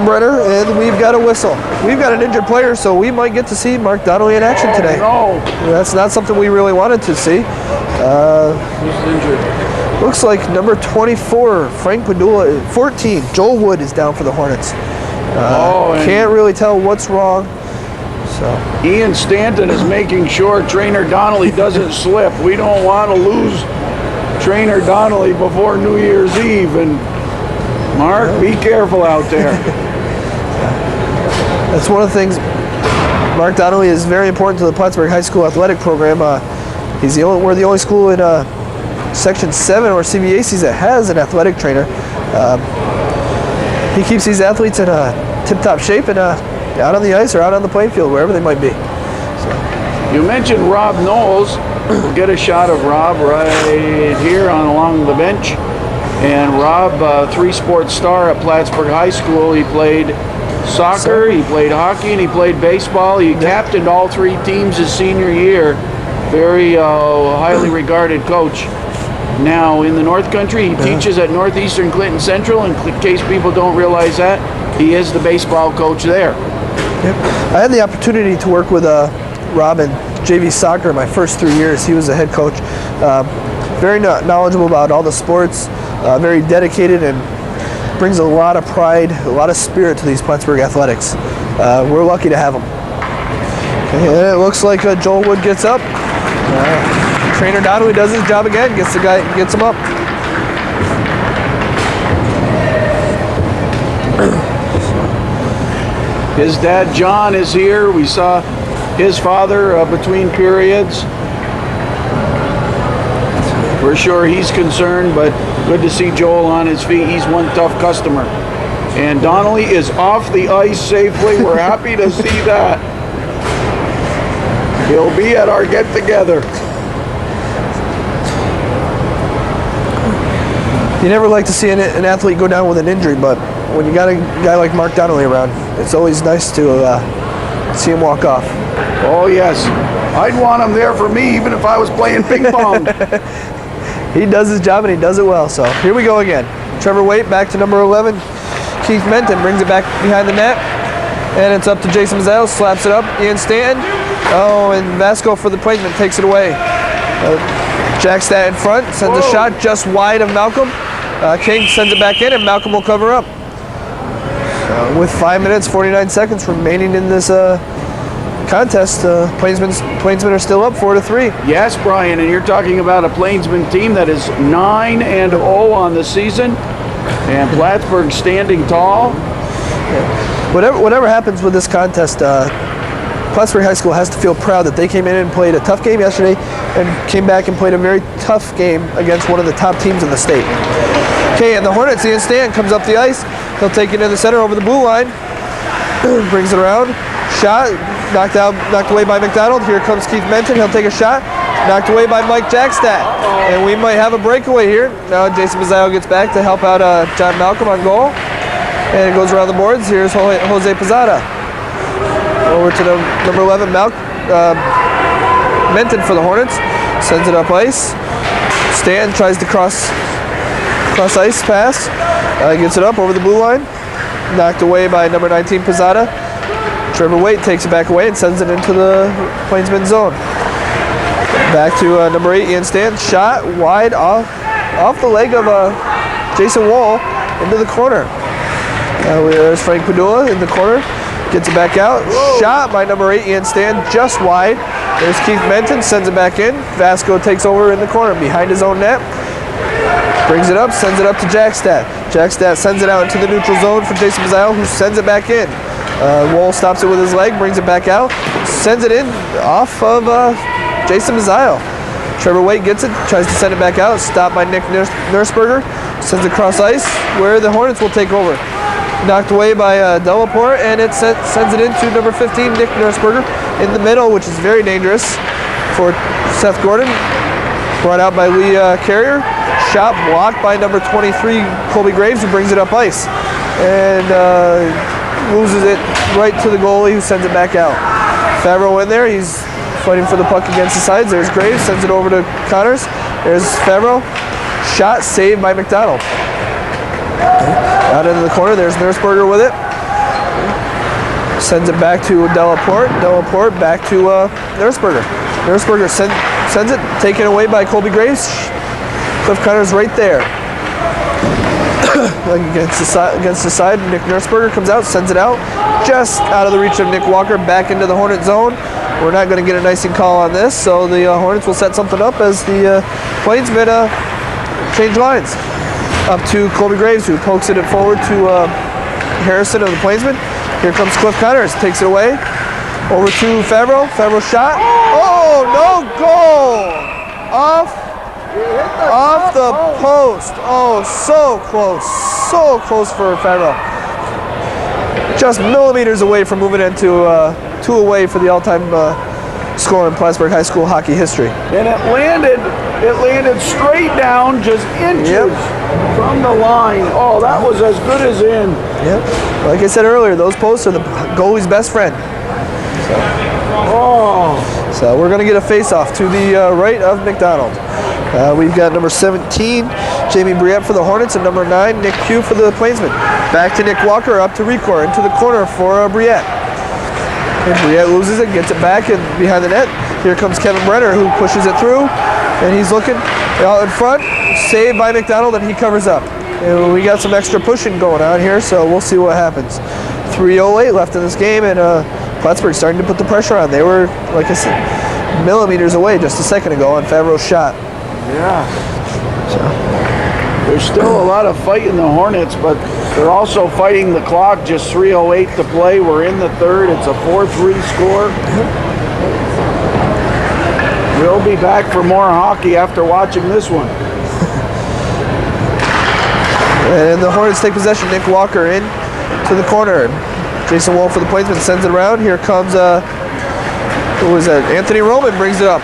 [SPEAKER 2] Brenner, and we've got a whistle. We've got an injured player, so we might get to see Mark Donnelly in action today.
[SPEAKER 1] No.
[SPEAKER 2] That's not something we really wanted to see.
[SPEAKER 1] He's injured.
[SPEAKER 2] Looks like number 24, Frank Padula, 14, Joel Wood is down for the Hornets. Can't really tell what's wrong. So
[SPEAKER 1] Ian Stanton is making sure Trainer Donnelly doesn't slip. We don't want to lose Trainer Donnelly before New Year's Eve. And Mark, be careful out there.
[SPEAKER 2] That's one of the things. Mark Donnelly is very important to the Plattsburgh High School athletic program. We're the only school in Section 7 or CBACs that has an athletic trainer. He keeps these athletes in tip-top shape and out on the ice or out on the playing field, wherever they might be.
[SPEAKER 1] You mentioned Rob Knowles. We'll get a shot of Rob right here along the bench. And Rob, three-sport star at Plattsburgh High School. He played soccer, he played hockey, and he played baseball. He captained all three teams his senior year. Very highly regarded coach. Now in the North Country, he teaches at Northeastern Clinton Central. In case people don't realize that, he is the baseball coach there.
[SPEAKER 2] Yep. I had the opportunity to work with Rob in JV soccer my first 3 years. He was the head coach. Very knowledgeable about all the sports, very dedicated, and brings a lot of pride, a lot of spirit to these Plattsburgh athletics. We're lucky to have him. Okay, and it looks like Joel Wood gets up. Trainer Donnelly does his job again, gets him up.
[SPEAKER 1] His dad, John, is here. We saw his father between periods. We're sure he's concerned, but good to see Joel on his feet. He's one tough customer. And Donnelly is off the ice safely. We're happy to see that. He'll be at our get-together.
[SPEAKER 2] You never like to see an athlete go down with an injury, but when you got a guy like Mark Donnelly around, it's always nice to see him walk off.
[SPEAKER 1] Oh, yes. I'd want him there for me, even if I was playing ping pong.
[SPEAKER 2] He does his job, and he does it well. So here we go again. Trevor Waite back to number 11. Keith Menton brings it back behind the net, and it's up to Jason Mazzell, slaps it up. Ian Stanton. Oh, and Vasco for the Plainsman takes it away. Jack Stat in front, sends a shot just wide of Malcolm. King sends it back in, and Malcolm will cover up. With 5 minutes, 49 seconds remaining in this contest, Plainsmen are still up 4-3.
[SPEAKER 1] Yes, Brian, and you're talking about a Plainsman team that is 9-0 on the season, and Plattsburgh standing tall.
[SPEAKER 2] Whatever happens with this contest, Plattsburgh High School has to feel proud that they came in and played a tough game yesterday and came back and played a very tough game against one of the top teams in the state. Okay, and the Hornets, Ian Stanton comes up the ice. He'll take it in the center over the blue line. Brings it around. Shot. Knocked away by McDonald. Here comes Keith Menton. He'll take a shot. Knocked away by Mike Jackstad. And we might have a breakaway here. Now Jason Mazzao gets back to help out John Malcolm on goal. And it goes around the boards. Here's Jose Pizzata. Over to the number 11, Menton for the Hornets. Sends it up ice. Stanton tries to cross ice pass. Gets it up over the blue line. knocked away by number 19, Pizzata. Trevor Waite takes it back away and sends it into the Plainsman zone. Back to number 8, Ian Stan. Shot wide off the leg of Jason Wall into the corner. There's Frank Padula in the corner. Gets it back out. Whoa. Shot by number 8, Ian Stan, just wide. There's Keith Menton, sends it back in. Vasco takes over in the corner behind his own net. Brings it up, sends it up to Jackstad. Jackstad sends it out into the neutral zone for Jason Mazzile, who sends it back in. Wall stops it with his leg, brings it back out, sends it in off of Jason Mazzile. Trevor Waite gets it, tries to send it back out, stopped by Nick Nursberger, sends it across ice, where the Hornets will take over. Knocked away by Delaporte, and it sends it into number 15, Nick Nursberger, in the middle, which is very dangerous for Seth Gordon. Brought out by Lee Carrier. Shot blocked by number 23, Colby Graves, who brings it up ice. And loses it right to the goalie, who sends it back out. Favreau in there, he's fighting for the puck against the sides. There's Graves, sends it over to Connors. There's Favreau. Shot saved by McDonald. Out into the corner, there's Nursberger with it. Sends it back to Delaporte. Delaporte back to Nursberger. Nursberger sends it, taken away by Colby Graves. Cliff Connors right there. Against the side, Nick Nursberger comes out, sends it out. Just out of the reach of Nick Walker, back into the Hornet zone. We're not going to get an icing call on this, so the Hornets will set something up as the Plainsmen change lines. Up to Colby Graves, who pokes it forward to Harrison of the Plainsmen. Here comes Cliff Connors, takes it away. Over to Favreau. Favreau shot. Oh, no goal! Off the post. Oh, so close for Favreau. Just millimeters away from moving into 2 away for the all-time score in Plattsburgh High School hockey history.
[SPEAKER 1] And it landed straight down, just inches from the line. Oh, that was as good as in.
[SPEAKER 2] Yep. Like I said earlier, those posts are the goalie's best friend. So we're going to get a face-off to the right of McDonald. We've got number 17, Jamie Briette for the Hornets, and number 9, Nick Pugh for the Plainsmen. Back to Nick Walker, up to Recor, into the corner for Briette. And Briette loses it, gets it back and behind the net. Here comes Kevin Brenner, who pushes it through, and he's looking out in front. Saved by McDonald, and he covers up. And we got some extra pushing going on here, so we'll see what happens. 3:08 left in this game, and Plattsburgh starting to put the pressure on. They were, like I said, millimeters away just a second ago on Favreau's shot.
[SPEAKER 1] Yeah. So there's still a lot of fight in the Hornets, but they're also fighting the clock. Just 3:08 to play. We're in the third. It's a 4-3 score. We'll be back for more hockey after watching this one.
[SPEAKER 2] And the Hornets take possession. Nick Walker in to the corner. Jason Wall for the Plainsmen sends it around. Here comes who was that? Anthony Roman brings it up,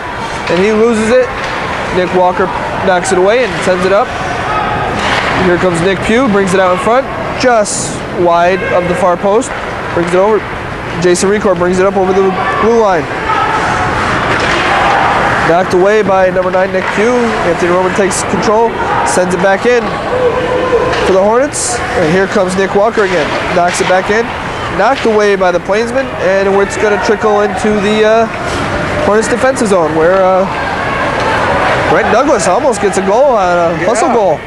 [SPEAKER 2] and he loses it. Nick Walker knocks it away and sends it up. Here comes Nick Pugh, brings it out in front, just wide of the far post. Brings it over. Jason Recor brings it up over the blue line. Knocked away by number 9, Nick Pugh. Anthony Roman takes control, sends it back in for the Hornets. And here comes Nick Walker again. Knocks it back in. Knocked away by the Plainsmen, and it's going to trickle into the Hornets defensive zone where Brent Douglas almost gets a goal on a hustle goal.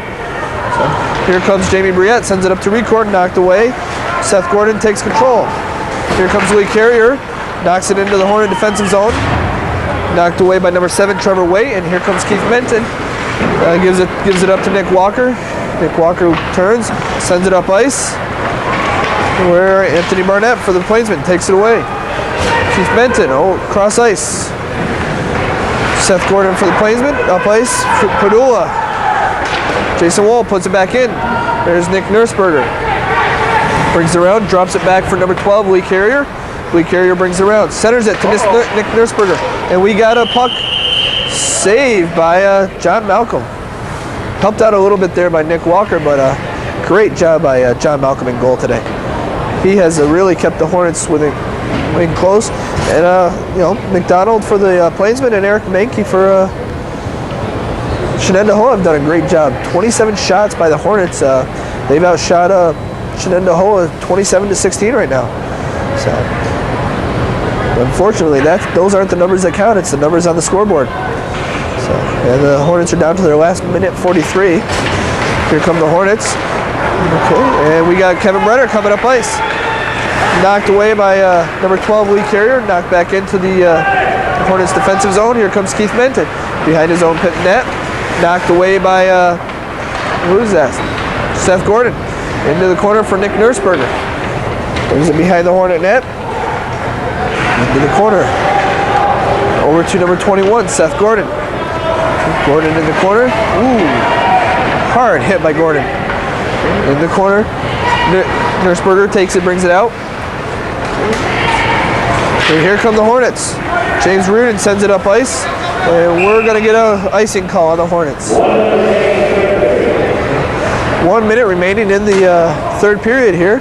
[SPEAKER 2] So here comes Jamie Briette, sends it up to Record, knocked away. Seth Gordon takes control. Here comes Lee Carrier, knocks it into the Hornet defensive zone. Knocked away by number 7, Trevor Waite, and here comes Keith Menton. Gives it up to Nick Walker. Nick Walker turns, sends it up ice, where Anthony Barnett for the Plainsmen takes it away. Keith Menton, cross ice. Seth Gordon for the Plainsmen, up ice, Padula. Jason Wall puts it back in. There's Nick Nursberger. Brings it around, drops it back for number 12, Lee Carrier. Lee Carrier brings it around, centers it to Nick Nursberger. And we got a puck saved by John Malcolm. Helped out a little bit there by Nick Walker, but great job by John Malcolm in goal today. He has really kept the Hornets within close. And, McDonald for the Plainsmen and Eric Mankey for Shenendehowa have done a great job. 27 shots by the Hornets. They've outshot Shenendehowa 27-16 right now. So unfortunately, those aren't the numbers that count. It's the numbers on the scoreboard. So, and the Hornets are down to their last minute 43. Here come the Hornets. Okay, and we got Kevin Brenner coming up ice. Knocked away by number 12, Lee Carrier. Knocked back into the Hornets defensive zone. Here comes Keith Menton behind his own pit net. Knocked away by, who's that? Seth Gordon. Into the corner for Nick Nursberger. Brings it behind the Hornet net. Into the corner. Over to number 21, Seth Gordon. Gordon in the corner. Ooh. Hard hit by Gordon. In the corner. Nursberger takes it, brings it out. And here come the Hornets. James Reardon sends it up ice. And we're going to get an icing call on the Hornets. 1 minute remaining in the third period here.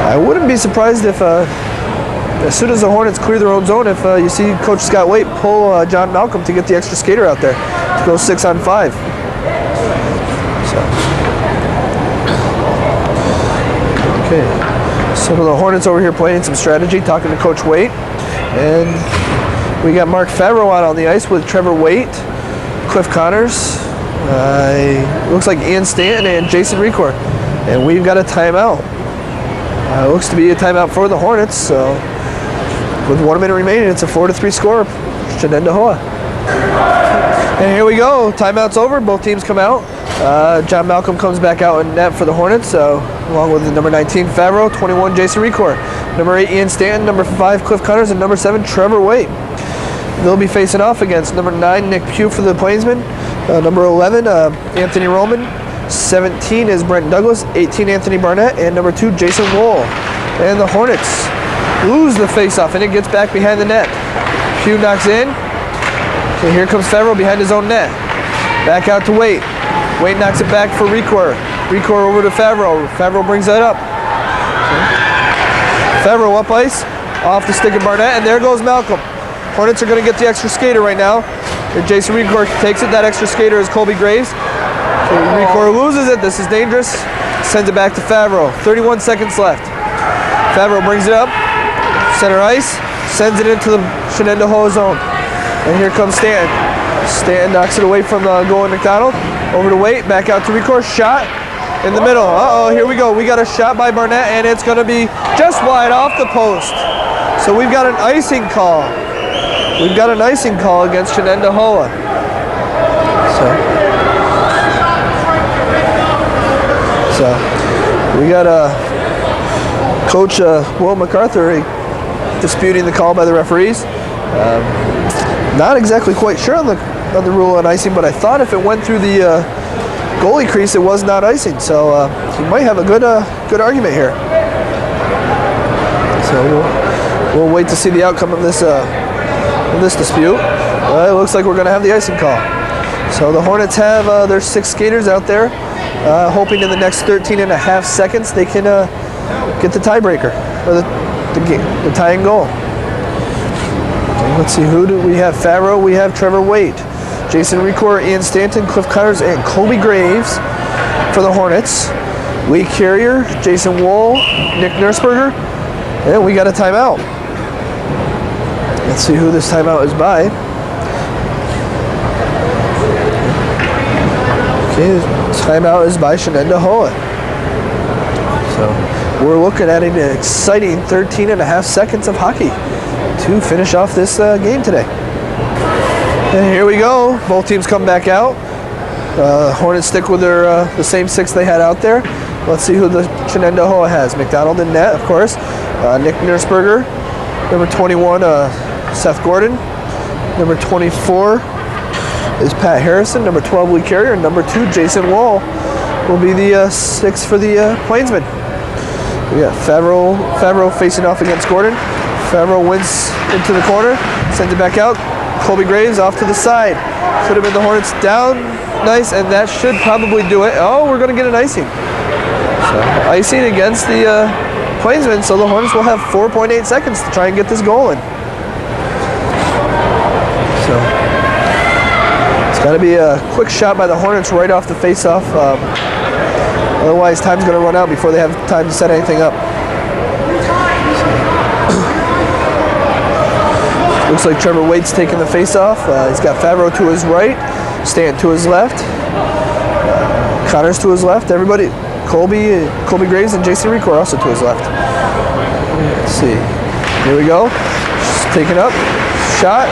[SPEAKER 2] I wouldn't be surprised if, as soon as the Hornets clear their own zone, if you see Coach Scott Waite pull John Malcolm to get the extra skater out there to go 6-on-5. Okay, so the Hornets over here playing some strategy, talking to Coach Waite, and we got Mark Favreau out on the ice with Trevor Waite, Cliff Connors, looks like Ian Stanton and Jason Recor, and we've got a timeout. Looks to be a timeout for the Hornets, so with 1 minute remaining, it's a 4-3 score. Shenendehowa. And here we go. Timeout's over. Both teams come out. John Malcolm comes back out in net for the Hornets, along with the number 19 Favreau, 21 Jason Recor, number 8 Ian Stanton, number 5 Cliff Connors, and number 7 Trevor Waite. They'll be facing off against number 9 Nick Pugh for the Plainsmen, number 11 Anthony Roman, 17 is Brent Douglas, 18 Anthony Barnett, and number 2 Jason Wool. And the Hornets lose the face-off, and it gets back behind the net. Pugh knocks in. Okay, here comes Favreau behind his own net. Back out to Waite. Waite knocks it back for Recor. Recor over to Favreau. Favreau brings that up. Okay. Favreau up ice, off the stick of Barnett, and there goes Malcolm. Hornets are going to get the extra skater right now. And Jason Recor takes it. That extra skater is Colby Graves. Okay, Recor loses it. This is dangerous. Sends it back to Favreau. 31 seconds left. Favreau brings it up. Center ice. Sends it into the Shenendehowa zone. And here comes Stanton. Stanton knocks it away from the goalie McDonald. Over to Waite, back out to Recor, shot in the middle. Uh-oh, here we go. We got a shot by Barnett, and it's going to be just wide off the post. So we've got an icing call. We've got an icing call against Shenendehowa. So we got Coach Will MacArthur disputing the call by the referees. Not exactly quite sure on the rule on icing, but I thought if it went through the goalie crease, it was not icing. So he might have a good argument here. So we'll wait to see the outcome of this dispute. It looks like we're going to have the icing call. So the Hornets have their 6 skaters out there, hoping in the next 13.5 seconds they can get the tiebreaker, or the tying goal. Let's see, who do we have? Favreau, we have Trevor Waite, Jason Recor, Ian Stanton, Cliff Connors, and Colby Graves for the Hornets. Lee Carrier, Jason Wool, Nick Nursberger, and we got a timeout. Let's see who this timeout is by. Okay, timeout is by Shenendehowa. So we're looking at an exciting 13.5 seconds of hockey to finish off this game today. And here we go. Both teams come back out. Hornets stick with their the same 6 they had out there. Let's see who the Shenendehowa has. McDonald in net, of course. Nick Nursberger. Number 21, Seth Gordon. Number 24 is Pat Harrison. Number 12, Lee Carrier. And number 2, Jason Wall will be the 6 for the Plainsmen. We got Favreau facing off against Gordon. Favreau wins into the corner, sends it back out. Colby Graves off to the side. Could have been the Hornets down. Nice, and that should probably do it. Oh, we're going to get an icing. So, icing against the Plainsmen, so the Hornets will have 4.8 seconds to try and get this goal in. So, it's got to be a quick shot by the Hornets right off the face-off. Otherwise, time's going to run out before they have time to set anything up. Looks like Trevor Waite's taking the face-off. He's got Favreau to his right, Stan to his left, Connors to his left. Everybody, Colby Graves and JC Rico are also to his left. Let's see. Here we go. Just taking up. Shot.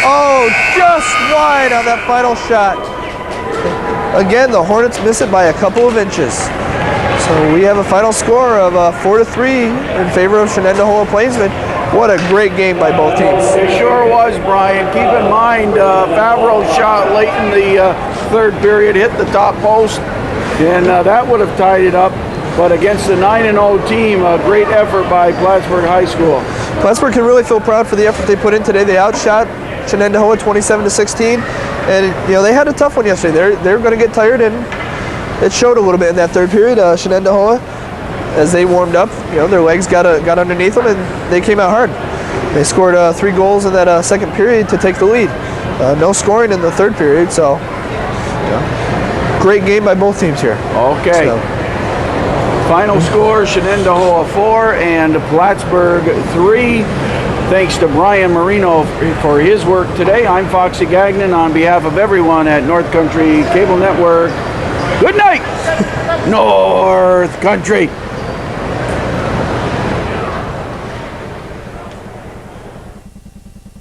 [SPEAKER 2] Oh, just wide on that final shot. Again, the Hornets miss it by a couple of inches. So we have a final score of 4-3 in favor of Shenendehowa Plainsman. What a great game by both teams.
[SPEAKER 1] It sure was, Brian. Keep in mind, Favreau's shot late in the third period hit the top post, and that would have tied it up. But against the 9-0 team, a great effort by Plattsburgh High School.
[SPEAKER 2] Plattsburgh can really feel proud for the effort they put in today. They outshot Shenendehowa 27-16, and they had a tough one yesterday. They're going to get tired, and it showed a little bit in that third period. Shenendehowa, as they warmed up, their legs got underneath them, and they came out hard. They scored 3 goals in that second period to take the lead. No scoring in the third period, so great game by both teams here.
[SPEAKER 1] Okay.
[SPEAKER 2] So,
[SPEAKER 1] final score, Shenendehowa 4 and Plattsburgh 3. Thanks to Brian Marino for his work today. I'm Foxy Gagnon on behalf of everyone at North Country Cable Network. Good night, North Country.